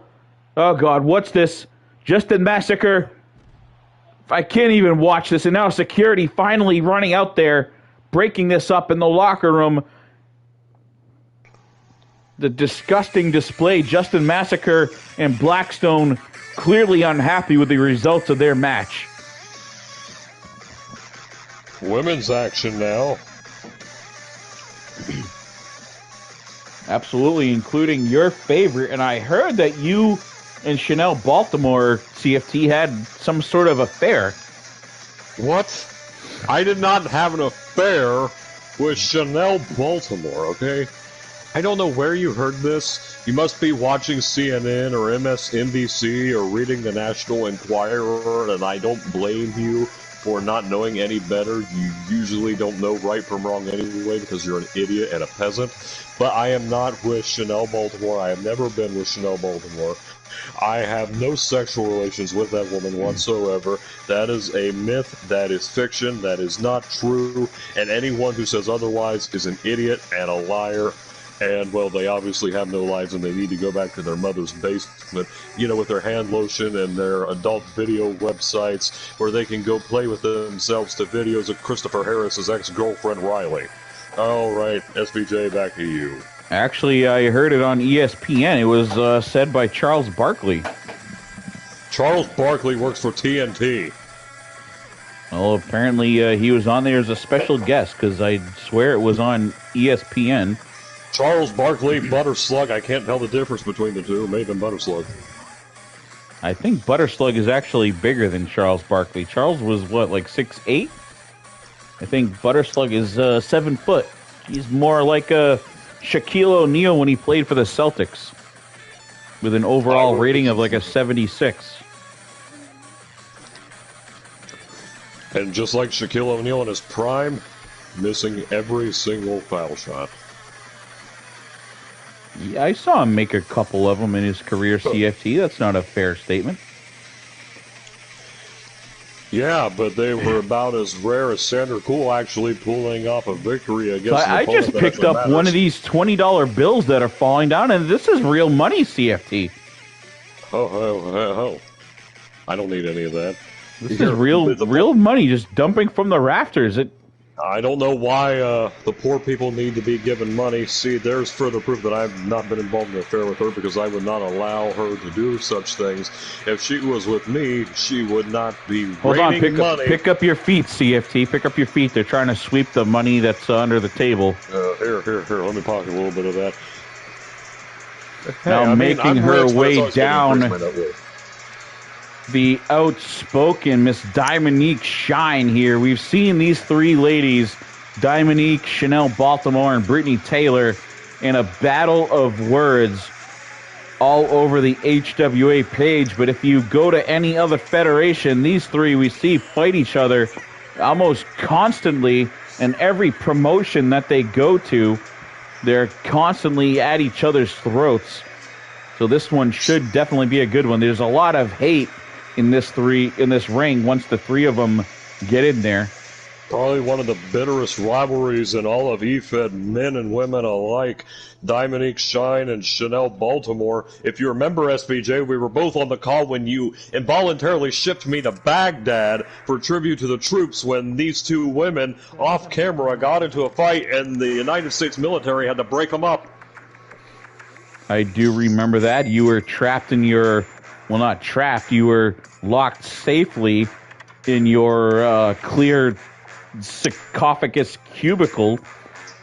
oh God, what's this? Justin Massacre. I can't even watch this, and now security finally running out there, breaking this up in the locker room. The disgusting display. Justin Massacre and Blackstone clearly unhappy with the results of their match. Women's action now. Absolutely, including your favorite. And I heard that you and Chanel Baltimore, CFT, had some sort of affair. What? I did not have an affair with Chanel Baltimore, okay? I don't know where you heard this. You must be watching CNN or MSNBC or reading the National Enquirer, and I don't blame you for not knowing any better. You usually don't know right from wrong anyway because you're an idiot and a peasant. But I am not with Chanel Baltimore. I have never been with Chanel Baltimore. I have no sexual relations with that woman whatsoever. That is a myth. That is fiction. That is not true. And anyone who says otherwise is an idiot and a liar. And, well, they obviously have no lives and they need to go back to their mother's basement, you know, with their hand lotion and their adult video websites where they can go play with themselves to videos of Christopher Harris's ex-girlfriend, Riley. All right, SBJ, back to you. Actually, I heard it on ESPN. It was said by Charles Barkley. Charles Barkley works for TNT. Well, apparently he was on there as a special guest because I swear it was on ESPN. Charles Barkley, Butterslug. I can't tell the difference between the two. Maybe Butterslug. I think Butterslug is actually bigger than Charles Barkley. Charles was, what, like 6'8"? I think Butterslug is 7 foot. He's more like a Shaquille O'Neal when he played for the Celtics, with an overall rating of like a 76. And just like Shaquille O'Neal in his prime, missing every single foul shot. Yeah, I saw him make a couple of them in his career, CFT. That's not a fair statement. Yeah, but they were about as rare as Sandra Cool actually pulling off a victory against I just picked up one of these $20 bills that are falling down, and this is real money, CFT. Oh. I don't need any of that. This is real money just dumping from the rafters. I don't know why the poor people need to be given money. See, there's further proof that I've not been involved in an affair with her because I would not allow her to do such things. If she was with me, she would not be raining money. Pick up your feet, CFT. Pick up your feet. They're trying to sweep the money that's under the table. Here. Let me pocket a little bit of that. Now making her way down, the outspoken Miss Dominique Shine here. We've seen these three ladies, Dominique, Chanel Baltimore, and Brittany Taylor, in a battle of words all over the HWA page. But if you go to any other federation, these three we see fight each other almost constantly. And every promotion that they go to, they're constantly at each other's throats. So this one should definitely be a good one. There's a lot of hate in this ring once the three of them get in there. Probably one of the bitterest rivalries in all of EFED, men and women alike. Dominique Shine and Chanel Baltimore. If you remember, SBJ, we were both on the call when you involuntarily shipped me to Baghdad for tribute to the troops when these two women off camera got into a fight and the United States military had to break them up. I do remember that. You were trapped in your... Well, not trapped. You were locked safely in your clear sarcophagus cubicle,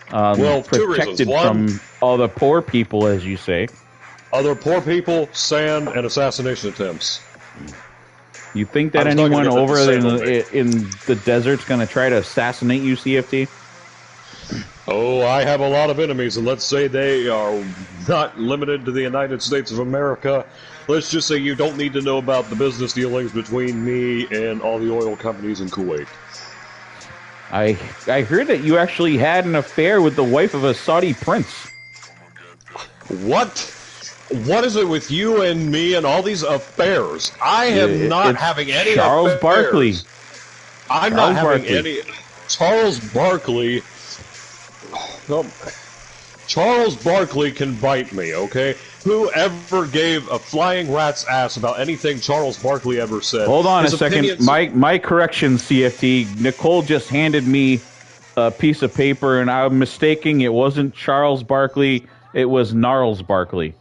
protected from all the poor people, as you say. Other poor people, sand, and assassination attempts. You think that anyone over in the desert's going to try to assassinate you, CFT? Oh, I have a lot of enemies, and let's say they are not limited to the United States of America. let's just say you don't need to know about the business dealings between me and all the oil companies in Kuwait. I heard that you actually had an affair with the wife of a Saudi prince. What? What is it with you and me and all these affairs? I am not having any Charles affairs. Barkley. I'm not having any. Charles Barkley. Charles Barkley can bite me, okay? Whoever gave a flying rat's ass about anything Charles Barkley ever said? Hold on a second. My correction, CFT. Nicole just handed me a piece of paper, and I'm mistaking. It wasn't Charles Barkley. It was Gnarls Barkley.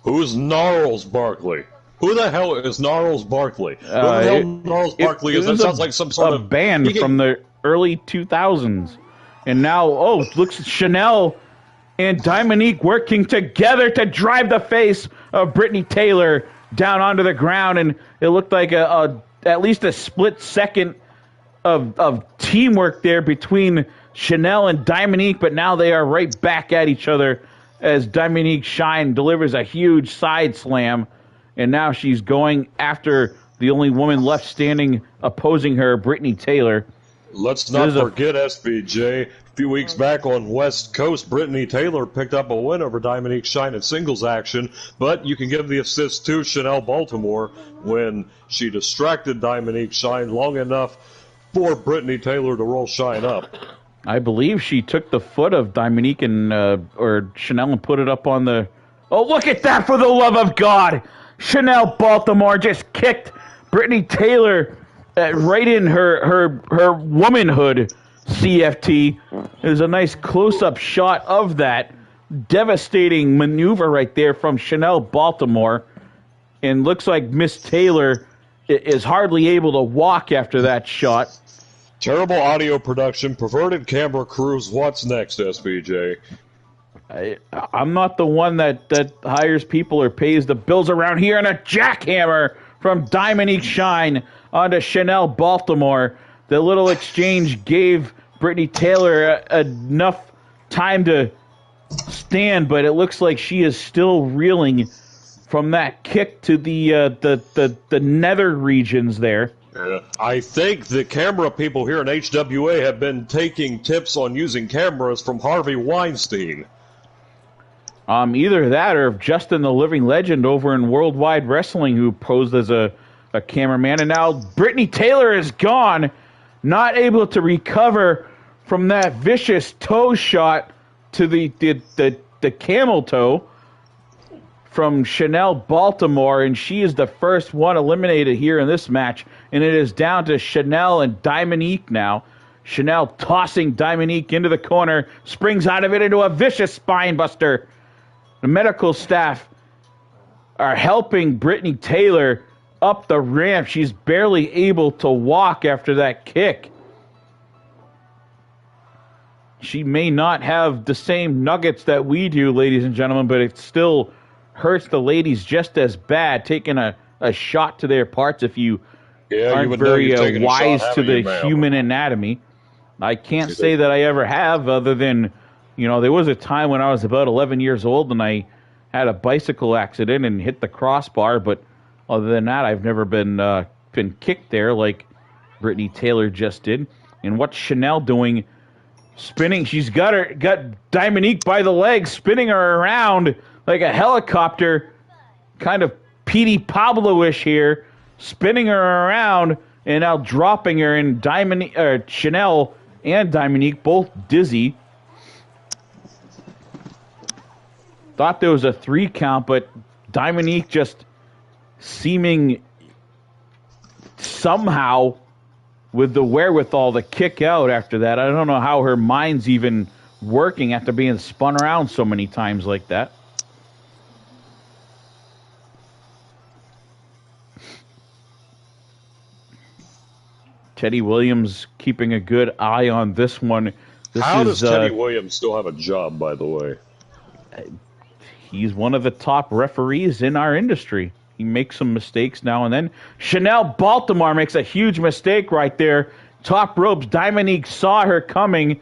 Who's Gnarls Barkley? Who the hell is Gnarls Barkley? Who the hell Gnarls Barkley is? That sounds like some sort of band from the early 2000s. And now, looks Chanel and Dominique working together to drive the face of Brittany Taylor down onto the ground. And it looked like at least a split second of teamwork there between Chanel and Dominique. But now they are right back at each other as Dominique Shine delivers a huge side slam. And now she's going after the only woman left standing opposing her, Brittany Taylor. Let's not forget SBJ. A few weeks back on West Coast, Brittany Taylor picked up a win over Dominique Shine in singles action, but you can give the assist to Chanel Baltimore when she distracted Dominique Shine long enough for Brittany Taylor to roll Shine up. I believe she took the foot of Dominique or Chanel and put it up on the... Oh, look at that, for the love of God! Chanel Baltimore just kicked Brittany Taylor right in her womanhood, CFT. There's a nice close-up shot of that devastating maneuver right there from Chanel Baltimore. And looks like Miss Taylor is hardly able to walk after that shot. Terrible audio production, perverted camera crews. What's next, SBJ? I'm not the one that hires people or pays the bills around here. And a jackhammer from Dominique Shine onto Chanel Baltimore. The little exchange gave Brittany Taylor enough time to stand, but it looks like she is still reeling from that kick to the nether regions there. I think the camera people here in HWA have been taking tips on using cameras from Harvey Weinstein. Either that or Justin the Living Legend over in Worldwide Wrestling, who posed as a cameraman. And now Brittany Taylor is gone, not able to recover from that vicious toe shot to the camel toe from Chanel Baltimore, and she is the first one eliminated here in this match, and it is down to Chanel and Dominique now. Chanel tossing Dominique into the corner, springs out of it into a vicious spine buster. The medical staff are helping Brittany Taylor up the ramp. She's barely able to walk after that kick. She may not have the same nuggets that we do, ladies and gentlemen, but it still hurts the ladies just as bad, taking a shot to their parts if you aren't very wise to the human anatomy. I can't say that I ever have, other than, there was a time when I was about 11 years old and I had a bicycle accident and hit the crossbar, but other than that, I've never been kicked there like Brittany Taylor just did. And what's Chanel doing? Spinning. She's got Dominique by the legs, spinning her around like a helicopter, kind of Petey Pablo-ish here, spinning her around and now dropping her. And Chanel and Dominique both dizzy. Thought there was a 3 count, but Dominique just seeming somehow with the wherewithal to kick out after that. I don't know how her mind's even working after being spun around so many times like that. Teddy Williams keeping a good eye on this one. How does Teddy Williams still have a job, by the way? He's one of the top referees in our industry. He makes some mistakes now and then. Chanel Baltimore makes a huge mistake right there. Top ropes. Dominique saw her coming.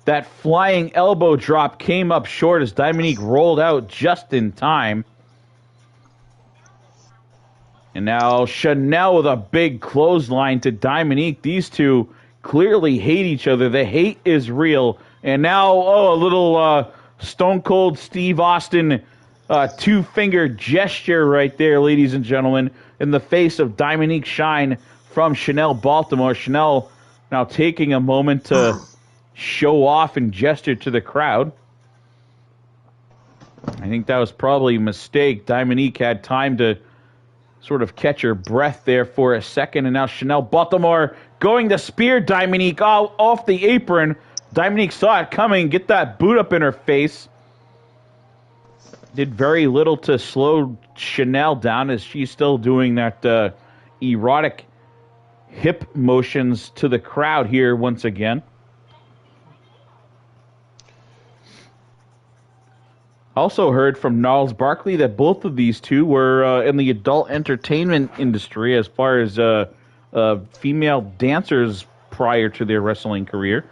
That flying elbow drop came up short as Dominique rolled out just in time. And now Chanel with a big clothesline to Dominique. These two clearly hate each other. The hate is real. And now, a little Stone Cold Steve Austin two-finger gesture right there, ladies and gentlemen, in the face of Dominique Shine from Chanel Baltimore. Chanel now taking a moment to show off and gesture to the crowd. I think that was probably a mistake. Dominique had time to sort of catch her breath there for a second, and now Chanel Baltimore going to spear Dominique off the apron. Dominique saw it coming, get that boot up in her face. Did very little to slow Chanel down as she's still doing that erotic hip motions to the crowd here once again. Also heard from Gnarls Barkley that both of these two were in the adult entertainment industry as far as female dancers prior to their wrestling career.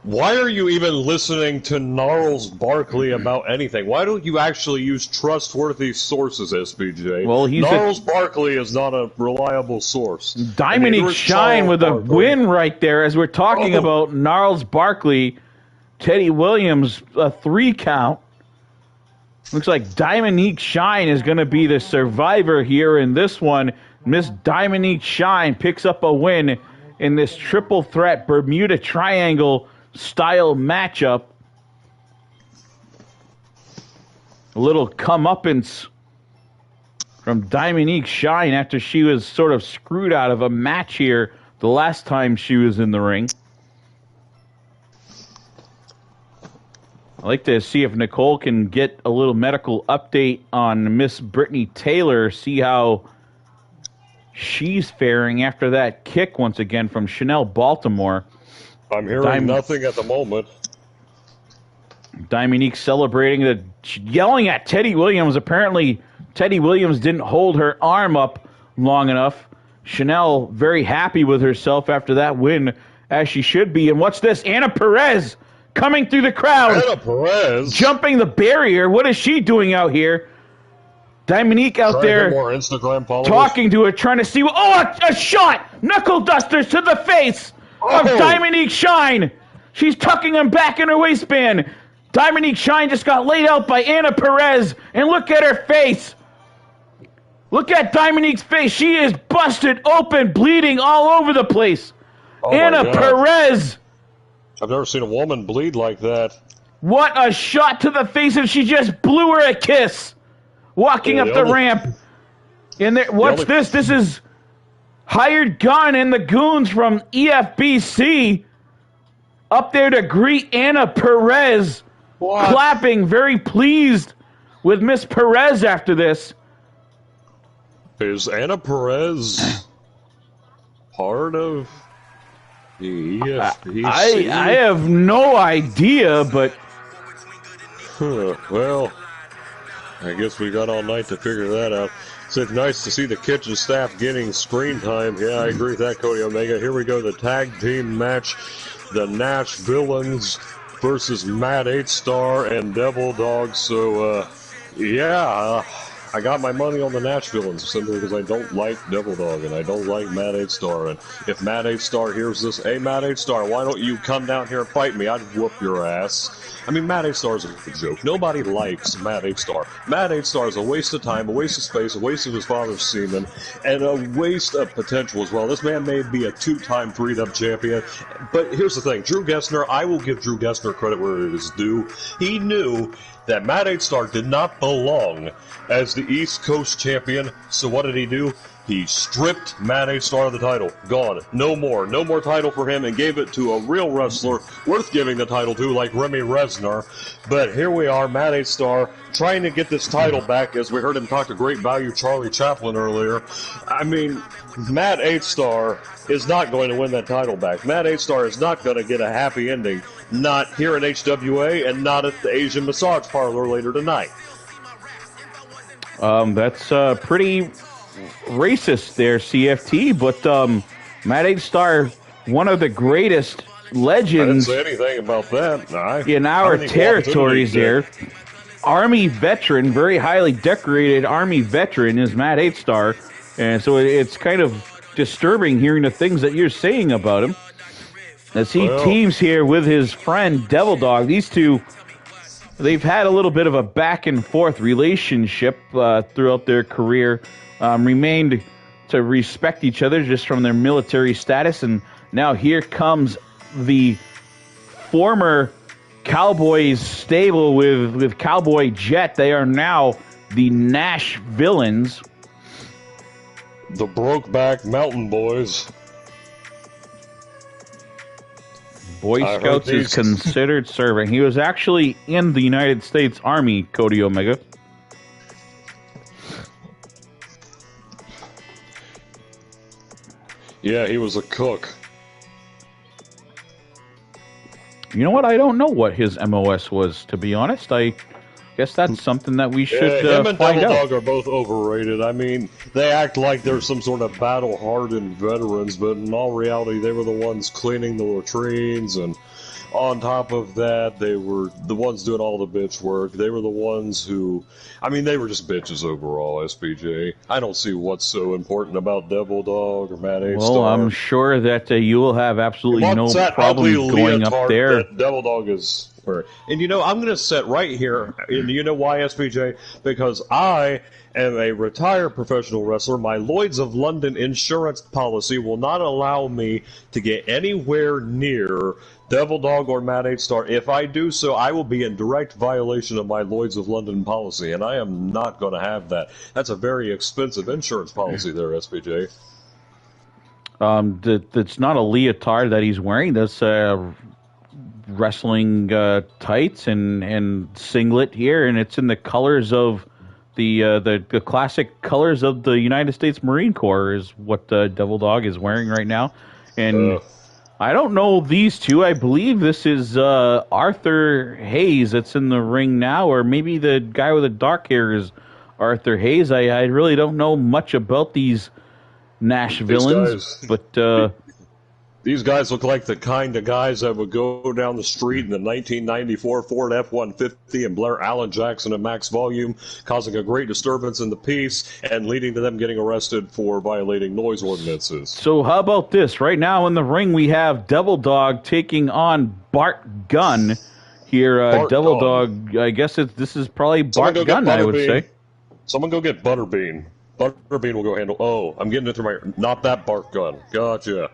Why are you even listening to Gnarls Barkley about anything? Why don't you actually use trustworthy sources, SBJ? Well, Gnarls Barkley is not a reliable source. Dominique Shine with a win right there as we're talking about Gnarls Barkley. Teddy Williams, a 3 count. Looks like Dominique Shine is going to be the survivor here in this one. Miss Dominique Shine picks up a win in this triple threat Bermuda Triangle style matchup. A little comeuppance from Dominique Shine after she was sort of screwed out of a match here the last time she was in the ring. I'd like to see if Nicole can get a little medical update on Miss Brittany Taylor, see how she's faring after that kick once again from Chanel Baltimore. I'm hearing nothing at the moment. Dominique celebrating, yelling at Teddy Williams. Apparently, Teddy Williams didn't hold her arm up long enough. Chanel very happy with herself after that win, as she should be. And what's this? Anna Perez coming through the crowd. Anna Perez. Jumping the barrier. What is she doing out here? Dominique out there more Instagram followers. Talking to her, trying to see. Oh, a shot! Knuckle dusters to the face of Dominique Shine. She's tucking him back in her waistband. Dominique Shine just got laid out by Anna Perez, and look at her face. Look at Dominique's face. She is busted open, bleeding all over the place. Anna Perez. I've never seen a woman bleed like that. What a shot to the face, and she just blew her a kiss. Walking up the ramp. And what's this? This is Hired Gunn and the goons from EFBC up there to greet Anna Perez. What? Clapping, very pleased with Miss Perez after this. Is Anna Perez part of the EFBC? I have no idea, but... Well... I guess we got all night to figure that out. It's nice to see the kitchen staff getting screen time. Yeah, I agree with that, Cody Omega. Here we go, the tag team match. The Nash Villains versus Matt 8-Star and Devil Dog. So, I got my money on the Nash Villains simply because I don't like Devil Dog and I don't like Matt 8-Star. And if Matt 8-Star hears this, hey, Matt 8-Star, why don't you come down here and fight me? I'd whoop your ass. I mean, Matt 8-Star is a joke. Nobody likes Matt 8-Star. Matt 8-Star is a waste of time, a waste of space, a waste of his father's semen, and a waste of potential as well. This man may be a 2-time 3-dub champion, but here's the thing. Drew Gessner, I will give Drew Gessner credit where it is due. He knew that Matt 8-Star did not belong as the East Coast champion, so what did he do? He stripped Matt 8-Star of the title. Gone. No more. No more title for him, and gave it to a real wrestler worth giving the title to, like Remy Resner. But here we are, Matt 8-Star, trying to get this title back, as we heard him talk to Great Value Charlie Chaplin earlier. I mean, Matt 8-Star is not going to win that title back. Matt 8-Star is not going to get a happy ending. Not here at HWA, and not at the Asian Massage Parlor later tonight. That's pretty... racist there, CFT, but Matt 8-Star, one of the greatest legends. I didn't say anything about that. In our territories there. Army veteran, very highly decorated Army veteran is Matt 8-Star. And so it's kind of disturbing hearing the things that you're saying about him. As he teams here with his friend Devil Dog, these two, they've had a little bit of a back and forth relationship throughout their career, remained to respect each other just from their military status, and now here comes the former Cowboys stable with Cowboy Jet. They are now the Nash Villains. The Brokeback Mountain Boys. Boy Scouts is considered serving. He was actually in the United States Army, Cody Omega. Yeah, he was a cook. You know what? I don't know what his MOS was, to be honest. I guess that's something that we should him and find Devil out. Dog are both overrated. I mean, they act like they're some sort of battle-hardened veterans, but in all reality, they were the ones cleaning the latrines, and on top of that, they were the ones doing all the bitch work. They were the ones who... I mean, they were just bitches overall, SPJ. I don't see what's so important about Devil Dog or Matt A. Well, I'm sure that you will have absolutely no problem going up there. That Devil Dog is wearing. And you know, I'm going to sit right here, and you know why, SPJ? Because I am a retired professional wrestler. My Lloyd's of London insurance policy will not allow me to get anywhere near Devil Dog or Matt 8 Star. If I do so, I will be in direct violation of my Lloyd's of London policy, and I am not going to have that. That's a very expensive insurance policy there, SPJ. That's not a leotard that he's wearing. That's wrestling tights and singlet here, and it's in the colors of the classic colors of the United States Marine Corps is what Devil Dog is wearing right now, and. I don't know these two. I believe this is Arthur Hayes that's in the ring now, or maybe the guy with the dark hair is Arthur Hayes. I really don't know much about these Nash villains, but these guys look like the kind of guys that would go down the street in the 1994 Ford F-150 and blare Alan Jackson and Max Volume, causing a great disturbance in the peace and leading to them getting arrested for violating noise ordinances. So how about this? Right now in the ring we have Devil Dog taking on Bart Gunn here. Devil Dog, I guess this is probably Bart Gunn, I would say. Someone go get Butterbean. Butterbean will go handle... Oh, I'm getting it through my... Not that Bart Gunn. Gotcha.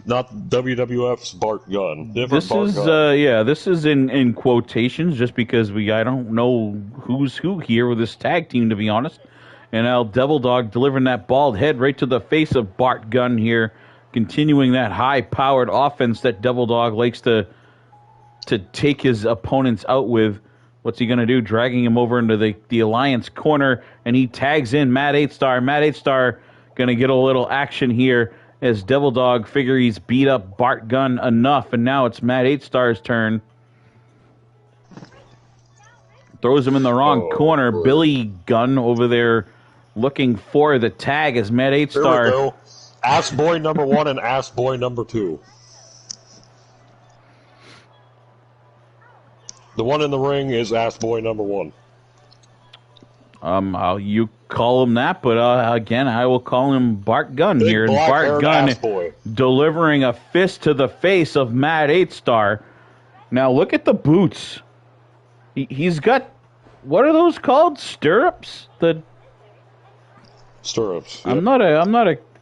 Not WWF's Bart Gunn. Different Bart Gunn. This is in quotations just because I don't know who's who here with this tag team, to be honest. And now Devil Dog delivering that bald head right to the face of Bart Gunn here, continuing that high-powered offense that Devil Dog likes to take his opponents out with. What's he going to do? Dragging him over into the Alliance corner, and he tags in Matt 8 Star. Matt 8 Star going to get a little action here as Devil Dog figure he's beat up Bart Gunn enough, and now it's Matt 8 Star's turn. Throws him in the wrong corner. Billy Gunn over there looking for the tag as Matt 8 Star. Here we go. Ass Boy number 1 and Ass Boy number 2. The one in the ring is Ass Boy number 1. You call him that, but again, I will call him Bart Gunn here. And Bart Gunn delivering a fist to the face of Matt 8 Star. Now look at the boots. He's got, what are those called? Stirrups? Stirrups. Yep. I'm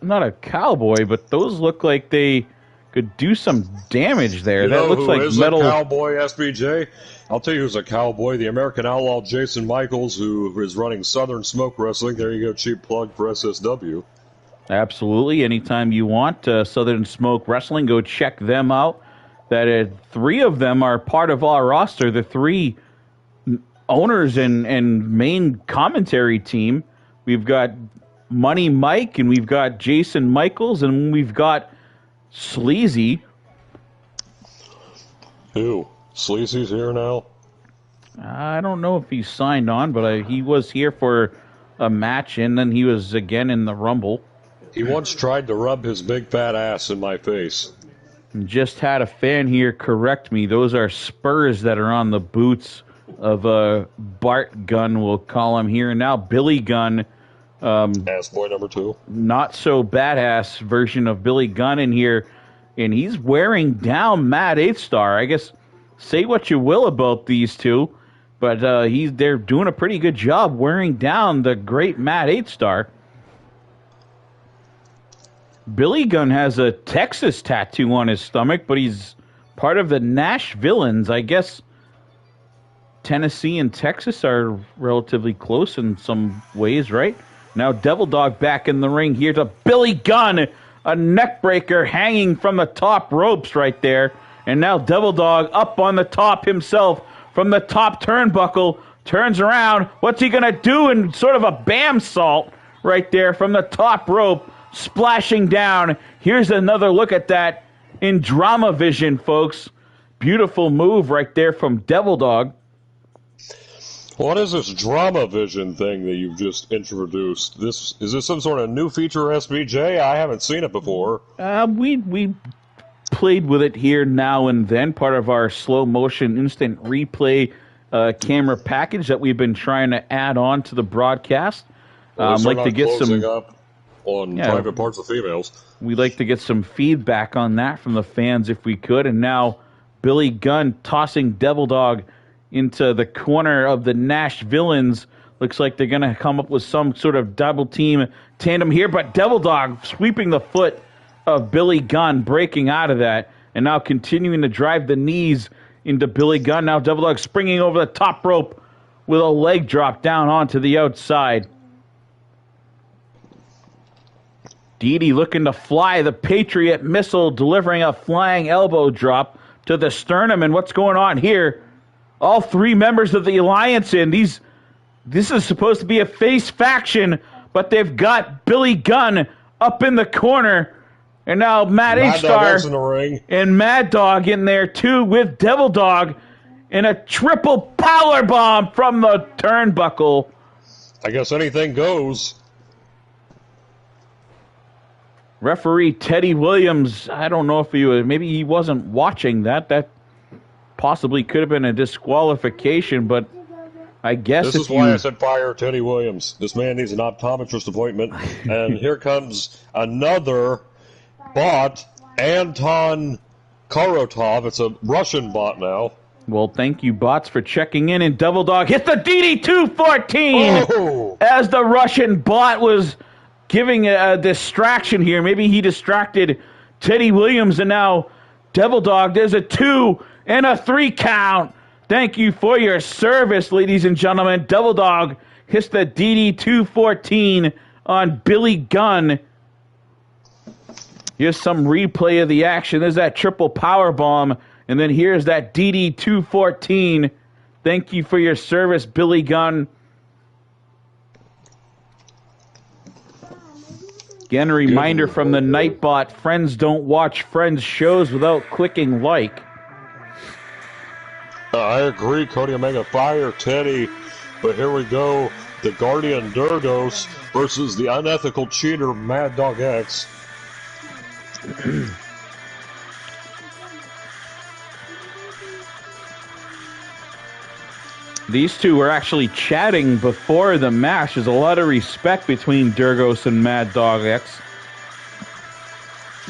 not a cowboy, but those look like they could do some damage there. You that know looks who like is metal. A cowboy, SBJ? I'll tell you who's a cowboy. The American Outlaw Jason Michaels, who is running Southern Smoke Wrestling. There you go, cheap plug for SSW. Absolutely. Anytime you want Southern Smoke Wrestling, go check them out. That 3 of them are part of our roster. The 3 owners and main commentary team. We've got Money Mike, and we've got Jason Michaels, and we've got Sleazy. Who? Sleazy's here now? I don't know if he's signed on, but he was here for a match, and then he was again in the Rumble. He once tried to rub his big fat ass in my face. Just had a fan here correct me. Those are spurs that are on the boots of Bart Gunn, we'll call him here. And now Billy Gunn Ass boy number 2. Not so badass version of Billy Gunn in here, and he's wearing down Matt 8-Star. I guess say what you will about these two, but they're doing a pretty good job wearing down the great Matt 8-Star. Billy Gunn has a Texas tattoo on his stomach, but he's part of the Nash Villains. I guess Tennessee and Texas are relatively close in some ways, right? Now Devil Dog back in the ring here to Billy Gunn, a neck breaker hanging from the top ropes right there. And now Devil Dog up on the top himself from the top turnbuckle, turns around. What's he going to do? And sort of a bam salt right there from the top rope, splashing down. Here's another look at that in drama vision, folks. Beautiful move right there from Devil Dog. What is this drama vision thing that you've just introduced? Is this some sort of new feature SBJ? I haven't seen it before. We played with it here now and then, part of our slow motion instant replay camera package that we've been trying to add on to the broadcast. Like to get some up on private parts of females. We'd like to get some feedback on that from the fans if we could. And now Billy Gunn tossing Devil Dog into the corner of the Nash Villains. Looks like they're going to come up with some sort of double team tandem here, but Devil Dog sweeping the foot of Billy Gunn, breaking out of that, and now continuing to drive the knees into Billy Gunn. Now Devil Dog springing over the top rope with a leg drop down onto the outside. Didi looking to fly the Patriot missile, delivering a flying elbow drop to the sternum. And what's going on here? All three members of the Alliance in. This is supposed to be a face faction, but they've got Billy Gunn up in the corner. And now Matt H-Star and Mad Dog in there too with Devil Dog and a triple power bomb from the turnbuckle. I guess anything goes. Referee Teddy Williams, I don't know if maybe he wasn't watching that. That possibly could have been a disqualification, but I guess this is why I said fire Teddy Williams. This man needs an optometrist appointment. And here comes another bot, Anton Korotov. It's a Russian bot now. Well, thank you, bots, for checking in. And Devil Dog hits the DD214 as the Russian bot was giving a distraction here. Maybe he distracted Teddy Williams, and now Devil Dog, there's a 2 and a 3 count. Thank you for your service, ladies and gentlemen. Devil Dog hits the DD214 on Billy Gunn. Here's some replay of the action. There's that triple power bomb, and then here's that DD214. Thank you for your service, Billy Gunn. Again, a reminder from the Nightbot, friends don't watch friends' shows without clicking like. I agree, Cody Omega, fire Teddy. But here we go, the Guardian Durgos versus the unethical cheater Mad Dog X. These two were actually chatting before the match. There's a lot of respect between Durgos and Mad Dog X.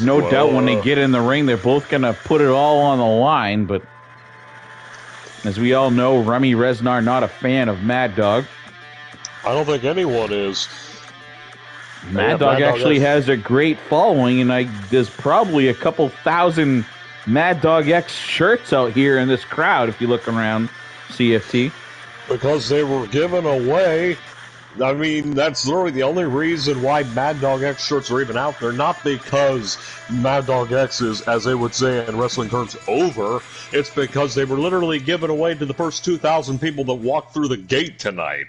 No doubt when they get in the ring, they're both going to put it all on the line. But as we all know, Remy Resnar not a fan of Mad Dog. I don't think anyone is. Mad Dog actually has a great following, and there's probably a couple thousand Mad Dog X shirts out here in this crowd if you look around CFT. Because they were given away. I mean, that's literally the only reason why Mad Dog X shirts are even out there. Not because Mad Dog X is, as they would say in wrestling terms, over. It's because they were literally given away to the first 2,000 people that walked through the gate tonight.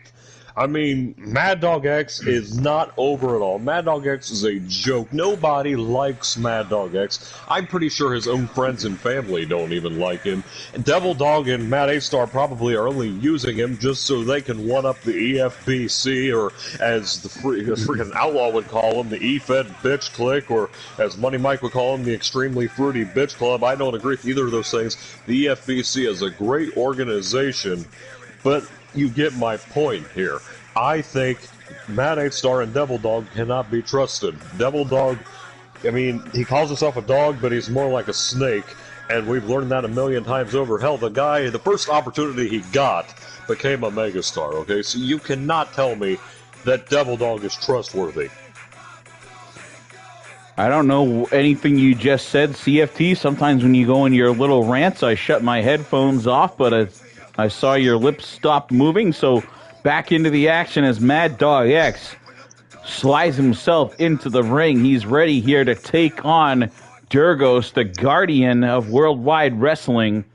I mean, Mad Dog X is not over at all. Mad Dog X is a joke. Nobody likes Mad Dog X. I'm pretty sure his own friends and family don't even like him. And Devil Dog and Matt A-Star probably are only using him just so they can one-up the EFBC, or as the freaking Outlaw would call him, the E-Fed Bitch Clique, or as Money Mike would call him, the Extremely Fruity Bitch Club. I don't agree with either of those things. The EFBC is a great organization, but you get my point here. I think Mad 8-Star and Devil Dog cannot be trusted. Devil Dog, I mean, he calls himself a dog, but he's more like a snake, and we've learned that a million times over. Hell, the guy, the first opportunity he got, became a megastar, okay? So you cannot tell me that Devil Dog is trustworthy. I don't know anything you just said, CFT. Sometimes when you go in your little rants, I shut my headphones off, but I saw your lips stop moving, so back into the action as Mad Dog X slides himself into the ring. He's ready here to take on Durgos, the guardian of worldwide wrestling.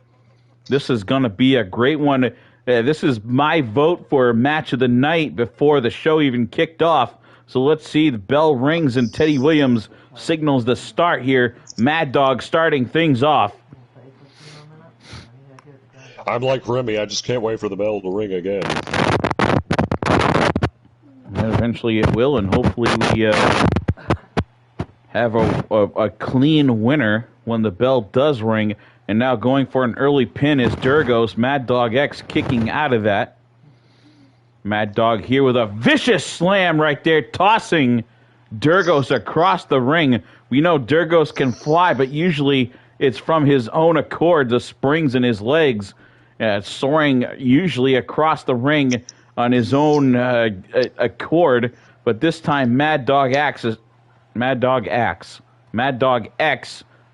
This is going to be a great one. This is my vote for match of the night before the show even kicked off. So let's see. The bell rings and Teddy Williams signals the start here. Mad Dog starting things off. I'm like Remy. I just can't wait for the bell to ring again. And eventually it will, and hopefully we have a clean winner when the bell does ring. And now going for an early pin is Durgos. Mad Dog X kicking out of that. Mad Dog here with a vicious slam right there, tossing Durgos across the ring. We know Durgos can fly, but usually it's from his own accord, the springs in his legs, soaring usually across the ring on his own accord. But this time Mad Dog X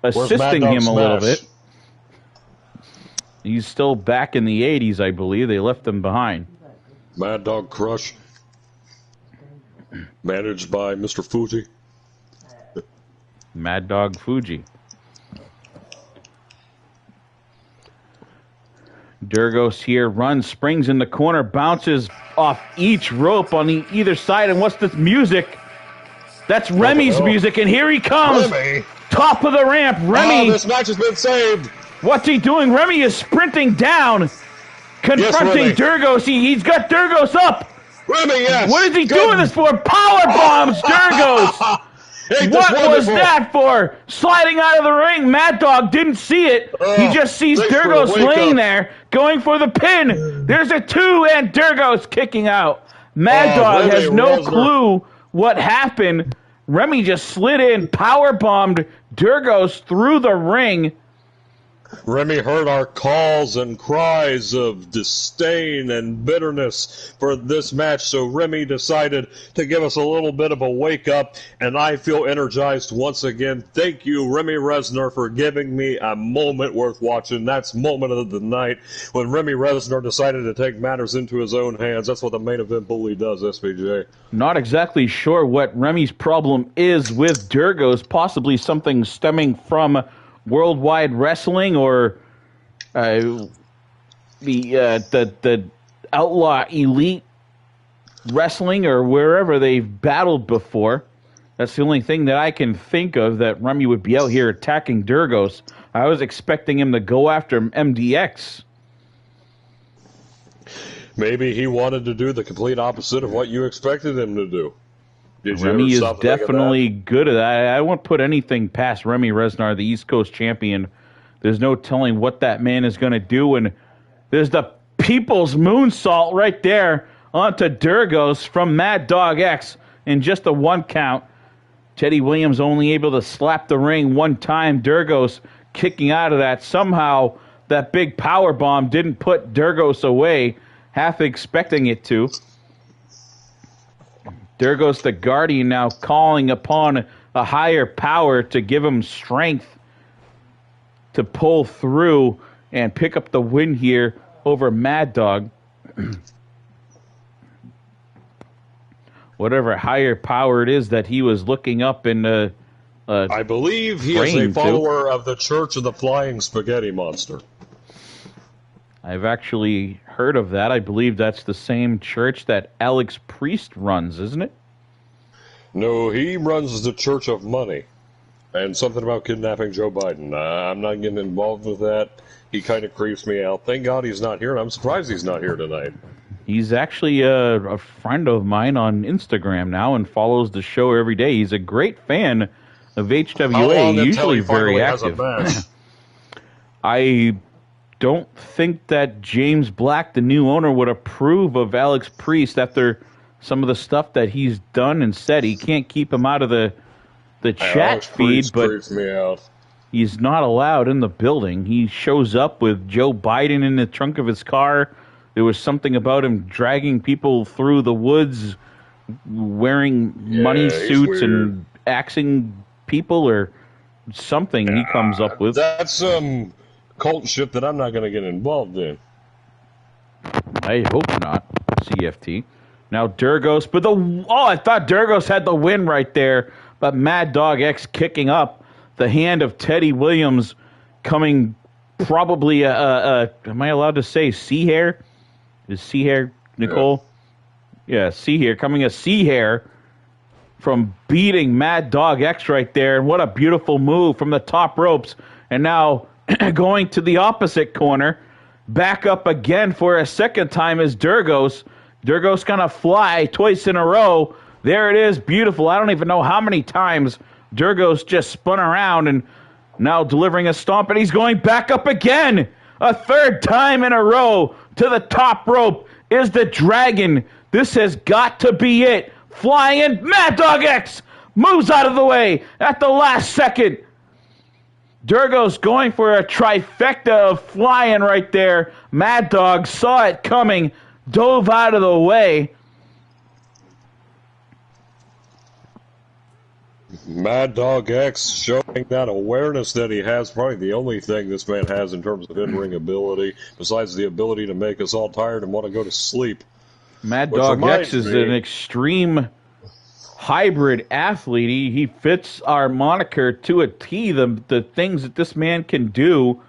assisting him a little bit. He's still back in the 80s, I believe. They left him behind. Mad Dog Crush, managed by Mr. Fuji. Mad Dog Fuji. Durgos here runs, springs in the corner, bounces off each rope on either side. And what's this music? That's Remy's music, and here he comes. Remy. Top of the ramp, Remy. Oh, this match has been saved. What's he doing? Remy is sprinting down, confronting Durgos. He's got Durgos up. Remy, yes. What is he doing this for? Power bombs Durgos. What was that for? Sliding out of the ring. Mad Dog didn't see it. He just sees Durgos laying there, going for the pin. There's a 2, and Durgos kicking out. Mad Dog has no clue what happened. Remy just slid in, power bombed Durgos through the ring. Remy heard our calls and cries of disdain and bitterness for this match, so Remy decided to give us a little bit of a wake-up, and I feel energized once again. Thank you, Remy Resner, for giving me a moment worth watching. That's moment of the night, when Remy Resner decided to take matters into his own hands. That's what the main event bully does, SPJ. Not exactly sure what Remy's problem is with Durgos, possibly something stemming from Worldwide Wrestling or the Outlaw Elite Wrestling or wherever they've battled before. That's the only thing that I can think of that Remy would be out here attacking Durgos. I was expecting him to go after MDX. Maybe he wanted to do the complete opposite of what you expected him to do. Remy is definitely good at that. I won't put anything past Remy Resnar, the East Coast champion. There's no telling what that man is going to do. And there's the People's Moonsault right there onto Durgos from Mad Dog X in just a 1 count. Teddy Williams only able to slap the ring 1 time. Durgos kicking out of that. Somehow that big power bomb didn't put Durgos away, half expecting it to. Durgos, the Guardian, now calling upon a higher power to give him strength to pull through and pick up the win here over Mad Dog. Whatever higher power it is that he was looking up in I believe he is a follower of the Church of the Flying Spaghetti Monster. I've actually heard of that. I believe that's the same church that Alex Priest runs, isn't it? No, he runs the Church of Money. And something about kidnapping Joe Biden. I'm not getting involved with that. He kind of creeps me out. Thank God he's not here, and I'm surprised he's not here tonight. He's actually a friend of mine on Instagram now and follows the show every day. He's a great fan of HWA, usually very active. I don't think that James Black, the new owner, would approve of Alex Priest after some of the stuff that he's done and said. He can't keep him out of the chat feed, but creeps me out. He's not allowed in the building. He shows up with Joe Biden in the trunk of his car. There was something about him dragging people through the woods, wearing money suits and axing people or something he comes up with. That's some cult shit that I'm not going to get involved in. I hope not, CFT. Now Durgos, but I thought Durgos had the win right there, but Mad Dog X kicking up. The hand of Teddy Williams coming probably am I allowed to say sea hair? Is sea hair, Nicole? Yeah, sea hair. Coming a sea hair from beating Mad Dog X right there. And what a beautiful move from the top ropes. And now going to the opposite corner. Back up again for a second time is Durgos. Durgos going to fly twice in a row. There it is. Beautiful. I don't even know how many times Durgos just spun around and now delivering a stomp, and he's going back up again. A third time in a row to the top rope is the Dragon. This has got to be it. Flying Mad Dog X moves out of the way at the last second. Durgos going for a trifecta of flying right there. Mad Dog saw it coming, dove out of the way. Mad Dog X showing that awareness that he has, probably the only thing this man has in terms of in-ring ability, besides the ability to make us all tired and want to go to sleep. Mad Dog X is an extreme hybrid athlete. He fits our moniker to a T. The things that this man can do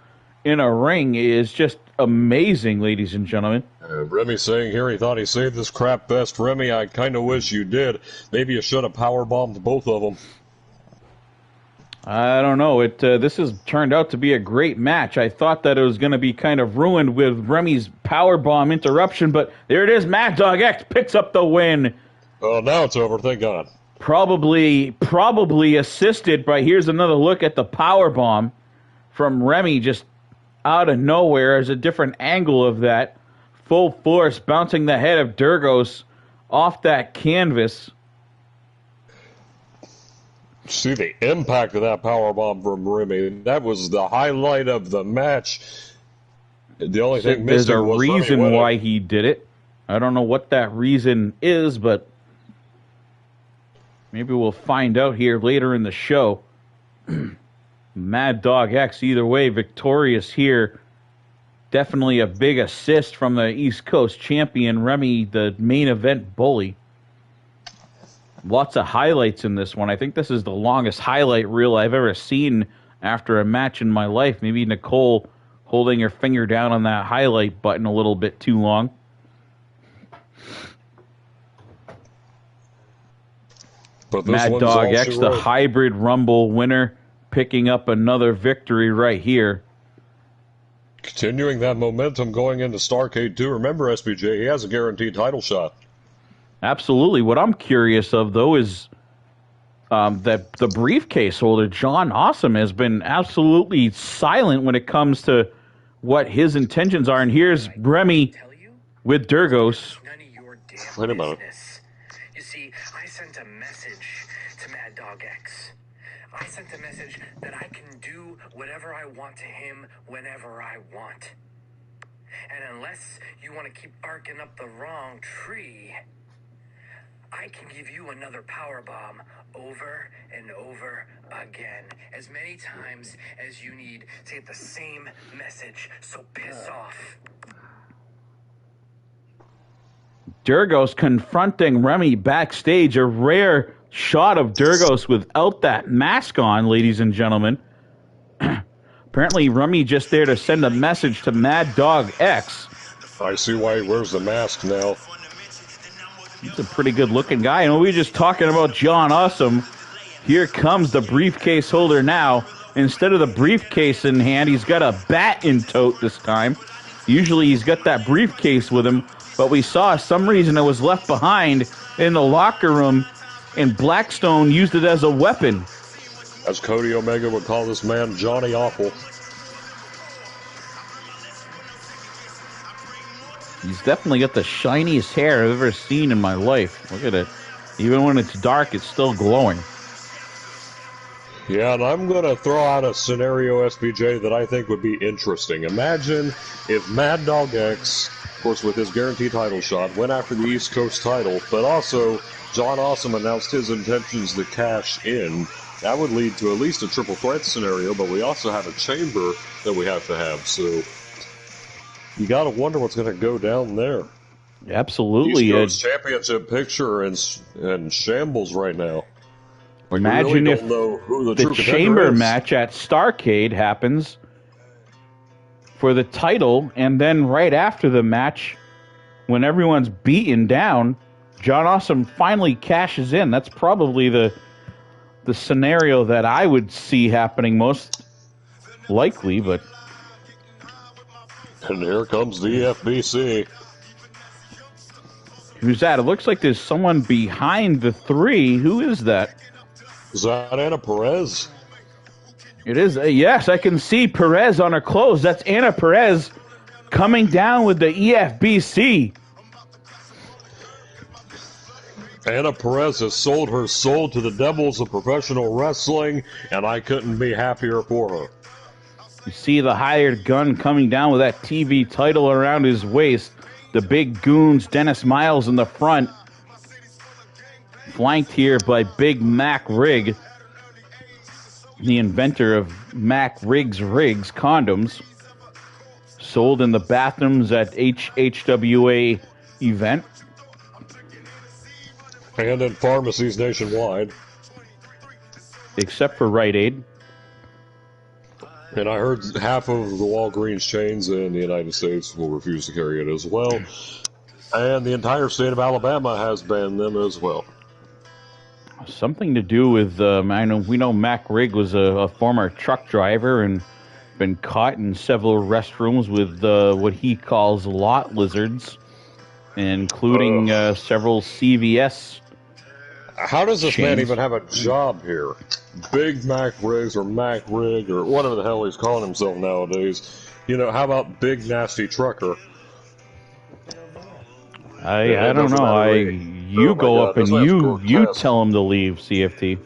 in a ring is just amazing, ladies and gentlemen. Remy saying here he thought he saved this crap best. Remy, I kind of wish you did. Maybe you should have powerbombed both of them. I don't know. This has turned out to be a great match. I thought that it was going to be kind of ruined with Remy's powerbomb interruption, but there it is. Mad Dog X picks up the win. Oh, now it's over. Thank God. Probably assisted by, here's another look at the powerbomb from Remy just out of nowhere. There's a different angle of that. Full force, bouncing the head of Durgos off that canvas. See the impact of that powerbomb from Remy. That was the highlight of the match. The only thing there's missing a was reason why he did it. I don't know what that reason is, but maybe we'll find out here later in the show. Mad Dog X, either way, victorious here. Definitely a big assist from the East Coast champion, Remy, the main event bully. Lots of highlights in this one. I think this is the longest highlight reel I've ever seen after a match in my life. Maybe Nicole holding her finger down on that highlight button a little bit too long. But Mad Dog X, the hybrid Rumble winner, picking up another victory right here. Continuing that momentum going into Starrcade 2. Remember, SBJ, he has a guaranteed title shot. Absolutely. What I'm curious of, though, is that the briefcase holder, John Awesome, has been absolutely silent when it comes to what his intentions are. And here's Remy with Durgos. Wait a minute. You see, I sent a message to Mad Dog X. I sent a message that I can do whatever I want to him whenever I want. And unless you want to keep barking up the wrong tree, I can give you another powerbomb over and over again, as many times as you need to get the same message, so piss off. Durgos confronting Remy backstage. A rare shot of Durgos without that mask on, ladies and gentlemen. Apparently, Remy just there to send a message to Mad Dog X. I see why he wears the mask now. He's a pretty good-looking guy. And we were just talking about John Awesome. Here comes the briefcase holder now. Instead of the briefcase in hand, he's got a bat in tote this time. Usually he's got that briefcase with him, but we saw some reason it was left behind in the locker room, and Blackstone used it as a weapon. As Cody Omega would call this man, Johnny Awful. He's definitely got the shiniest hair I've ever seen in my life. Look at it. Even when it's dark, it's still glowing. Yeah, and I'm going to throw out a scenario, SPJ, that I think would be interesting. Imagine if Mad Dog X, of course with his guaranteed title shot, went after the East Coast title, but also John Awesome announced his intentions to cash in. That would lead to at least a triple threat scenario, but we also have a chamber that we have to have, so you got to wonder what's going to go down there. Absolutely. East Coast Championship picture in shambles right now. Like, Imagine really if don't know who the true chamber is. match at Starrcade happens for the title, and then right after the match, when everyone's beaten down, John Awesome finally cashes in. That's probably the scenario that I would see happening most likely, but... And here comes the FBC. Who's that? It looks like there's someone behind the three. Who is that? Is that Anna Perez? It is. Yes, I can see Perez on her clothes. That's Anna Perez coming down with the EFBC. Anna Perez has sold her soul to the devils of professional wrestling, and I couldn't be happier for her. You see the hired Gunn coming down with that TV title around his waist. The big goons, Dennis Miles in the front. Flanked here by Big Mac Rig, the inventor of Mac Riggs condoms, sold in the bathrooms at HHWA event. And in pharmacies nationwide. Except for Rite Aid. And I heard half of the Walgreens chains in the United States will refuse to carry it as well. And the entire state of Alabama has banned them as well. Something to do with, we know Mac Rig was a former truck driver and been caught in several restrooms with what he calls lot lizards, including several CVS. How does this chains. man even have a job here? Big Mac Riggs or Mac Rig or whatever the hell he's calling himself nowadays. You know, how about Big Nasty Trucker? I don't know. You go up and you tell him to leave, CFT.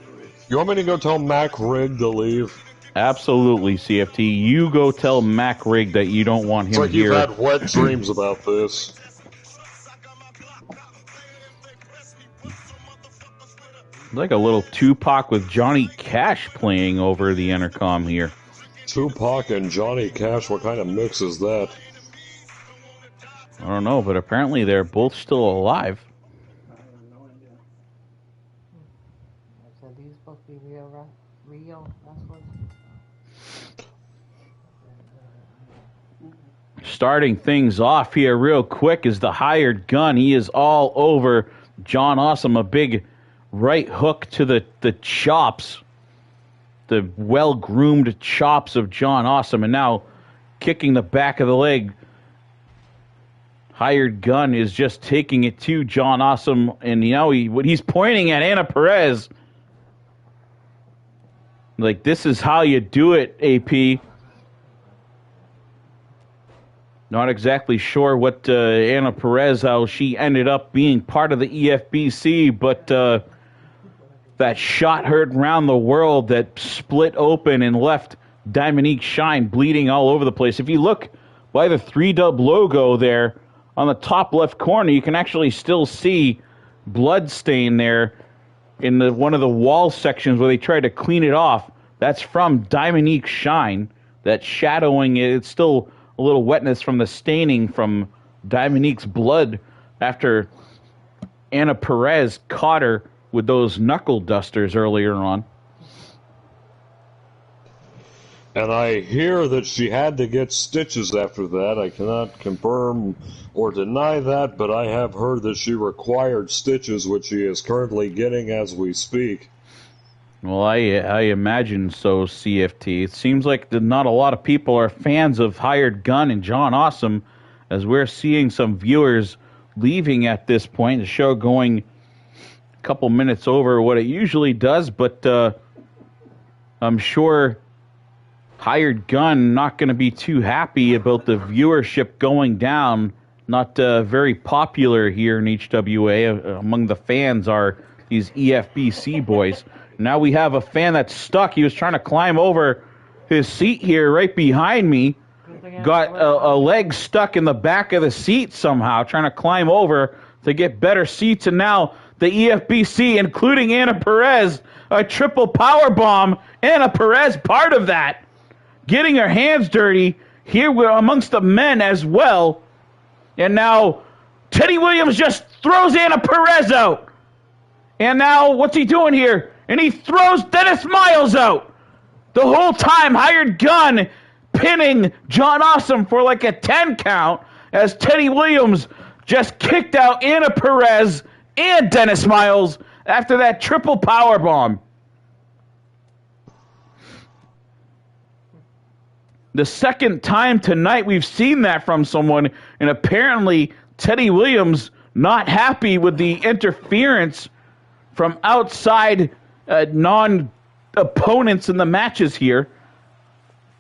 You want me to go tell Mac Rig to leave? Absolutely, CFT. You go tell Mac Rig that you don't want him it's like here. You've had wet dreams about this. Like a little Tupac with Johnny Cash playing over the intercom here. Tupac and Johnny Cash, what kind of mix is that? I don't know, but apparently they're both still alive. So these supposed to be real wrestlers? Starting things off here real quick is the hired Gunn. He is all over John Awesome. A big right hook to the chops. The well-groomed chops of John Awesome. And now kicking the back of the leg. Hired Gunn is just taking it to John Awesome. And he's pointing at Anna Perez. Like, this is how you do it, AP. Not exactly sure what Anna Perez, how she ended up being part of the EFBC, but that shot heard around the world that split open and left Dominique Shine bleeding all over the place. If you look by the 3-Dub logo there on the top left corner, you can actually still see blood stain there in one of the wall sections where they tried to clean it off. That's from Dominique Shine. That shadowing, it's still a little wetness from the staining from Dominique's blood after Anna Perez caught her with those knuckle dusters earlier on. And I hear that she had to get stitches after that. I cannot confirm or deny that, but I have heard that she required stitches, which she is currently getting as we speak. Well, I imagine so, CFT. It seems like not a lot of people are fans of Hired Gunn and John Awesome, as we're seeing some viewers leaving at this point. The show going a couple minutes over what it usually does, but I'm sure Hired Gunn not going to be too happy about the viewership going down not very popular here in HWA. Among the fans are these EFBC boys. Now we have a fan that's stuck. He was trying to climb over his seat here right behind me. Got a leg stuck in the back of the seat somehow, trying to climb over to get better seats. And now the EFBC, including Anna Perez, a triple power bomb. Anna Perez, part of that. Getting her hands dirty. Here we're amongst the men as well. And now Teddy Williams just throws Anna Perez out. And now what's he doing here? And he throws Dennis Miles out. The whole time, Hired Gun pinning John Awesome for like a 10 count as Teddy Williams just kicked out Anna Perez and Dennis Miles after that triple power bomb. The second time tonight we've seen that from someone, and apparently Teddy Williams not happy with the interference from outside non-opponents in the matches here.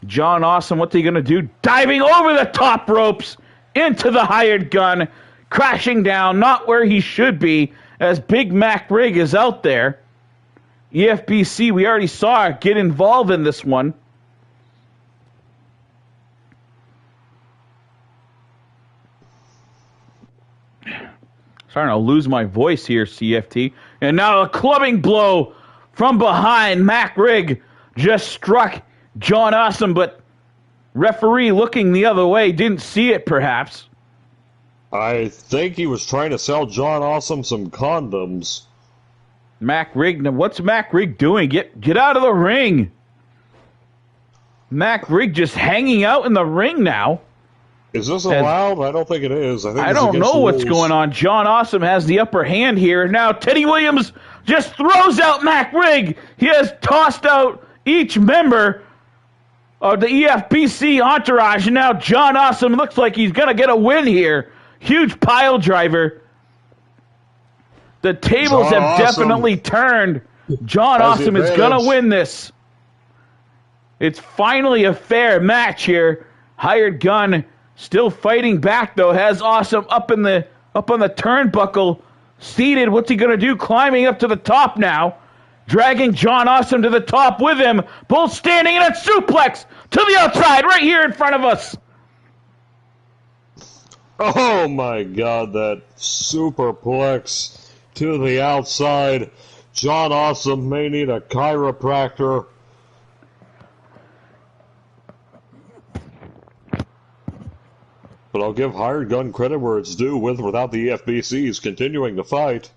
John Awesome, what's he going to do? Diving over the top ropes into the Hired Gun, crashing down, not where he should be, as Big Mac Rig is out there. EFBC, we already saw it get involved in this one. Starting to lose my voice here, CFT. And now a clubbing blow from behind. Mac Rig just struck John Awesome, but referee looking the other way didn't see it, perhaps. I think he was trying to sell John Awesome some condoms. Mac Rig, what's Mac Rig doing? Get out of the ring. Mac Rig just hanging out in the ring now. Is this allowed? I don't think it is. I don't know what's going on. John Awesome has the upper hand here. Now Teddy Williams just throws out Mac Rig. He has tossed out each member of the EFBC entourage. And now John Awesome looks like he's going to get a win here. Huge pile driver. The tables have definitely turned. John Awesome is going to win this. It's finally a fair match here. Hired Gun still fighting back, though. Has Awesome up on the turnbuckle, seated. What's he going to do? Climbing up to the top now. Dragging John Awesome to the top with him. Both standing in a suplex to the outside right here in front of us. Oh my God, that superplex to the outside. John Awesome may need a chiropractor. But I'll give Hired Gun credit where it's due. With or without the EFBC, he's continuing to fight.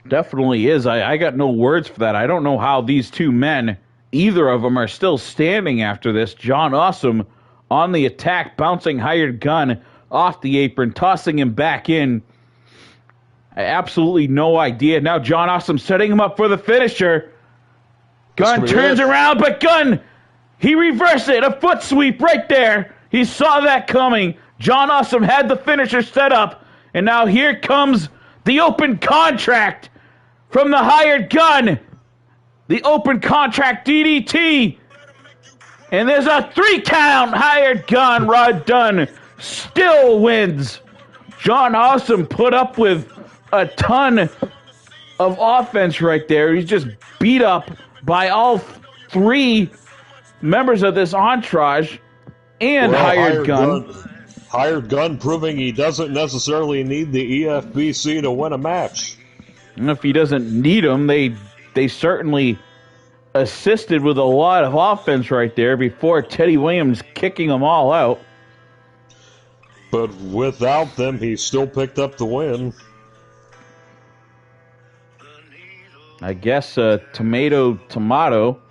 Definitely is. I got no words for that. I don't know how these two men, either of them, are still standing after this. John Awesome on the attack, bouncing Hired Gun off the apron, tossing him back in. Absolutely no idea. Now John Awesome setting him up for the finisher. Gunn turns around, but Gunn, he reversed it. A foot sweep right there. He saw that coming. John Awesome had the finisher set up, and now here comes the open contract from the Hired Gun. The open contract DDT. And there's a 3 count. Hired Gun. Rod Dunn still wins. John Awesome put up with a ton of offense right there. He's just beat up by all 3 members of this entourage and Hired Gun. Hired Gun proving he doesn't necessarily need the EFBC to win a match. And if he doesn't need them, they certainly assisted with a lot of offense right there before Teddy Williams kicking them all out. But without them, he still picked up the win. I guess tomato.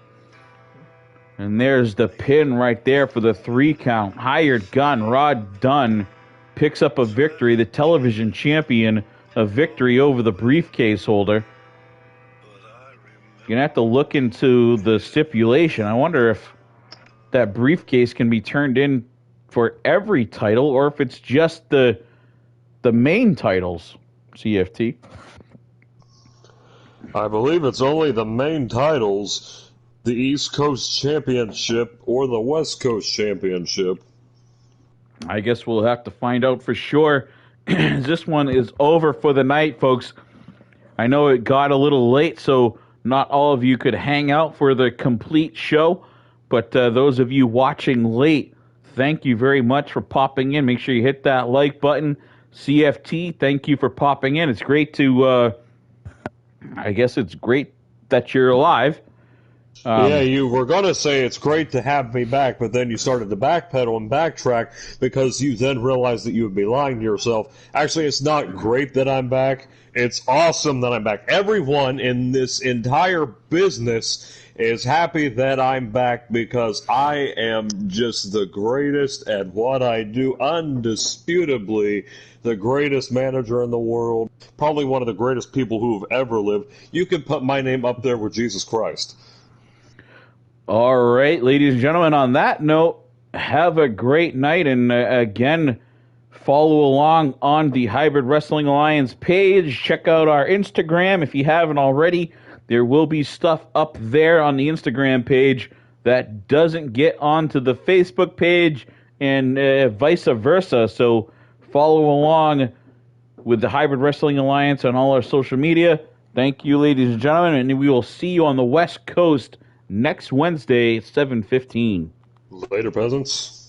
And there's the pin right there for the 3 count. Hired Gun. Rod Dunn picks up a victory. The television champion, a victory over the briefcase holder. You're going to have to look into the stipulation. I wonder if that briefcase can be turned in for every title or if it's just the main titles, CFT. I believe it's only the main titles. The East Coast Championship or the West Coast Championship. I guess we'll have to find out for sure this one is over for the night, folks. I know it got a little late, so not all of you could hang out for the complete show. But those of you watching late, thank you very much for popping in. Make sure you hit that like button. CFT, thank you for popping in. It's great to, I guess it's great that you're alive. Yeah, you were going to say it's great to have me back, but then you started to backpedal and backtrack because you then realized that you would be lying to yourself. Actually, it's not great that I'm back. It's awesome that I'm back. Everyone in this entire business is happy that I'm back because I am just the greatest at what I do, undisputably the greatest manager in the world, probably one of the greatest people who have ever lived. You can put my name up there with Jesus Christ. All right, ladies and gentlemen, on that note, have a great night. And again, follow along on the Hybrid Wrestling Alliance page. Check out our Instagram if you haven't already. There will be stuff up there on the Instagram page that doesn't get onto the Facebook page and vice versa. So follow along with the Hybrid Wrestling Alliance on all our social media. Thank you, ladies and gentlemen, and we will see you on the West Coast next Wednesday, 7:15. Later, peasants.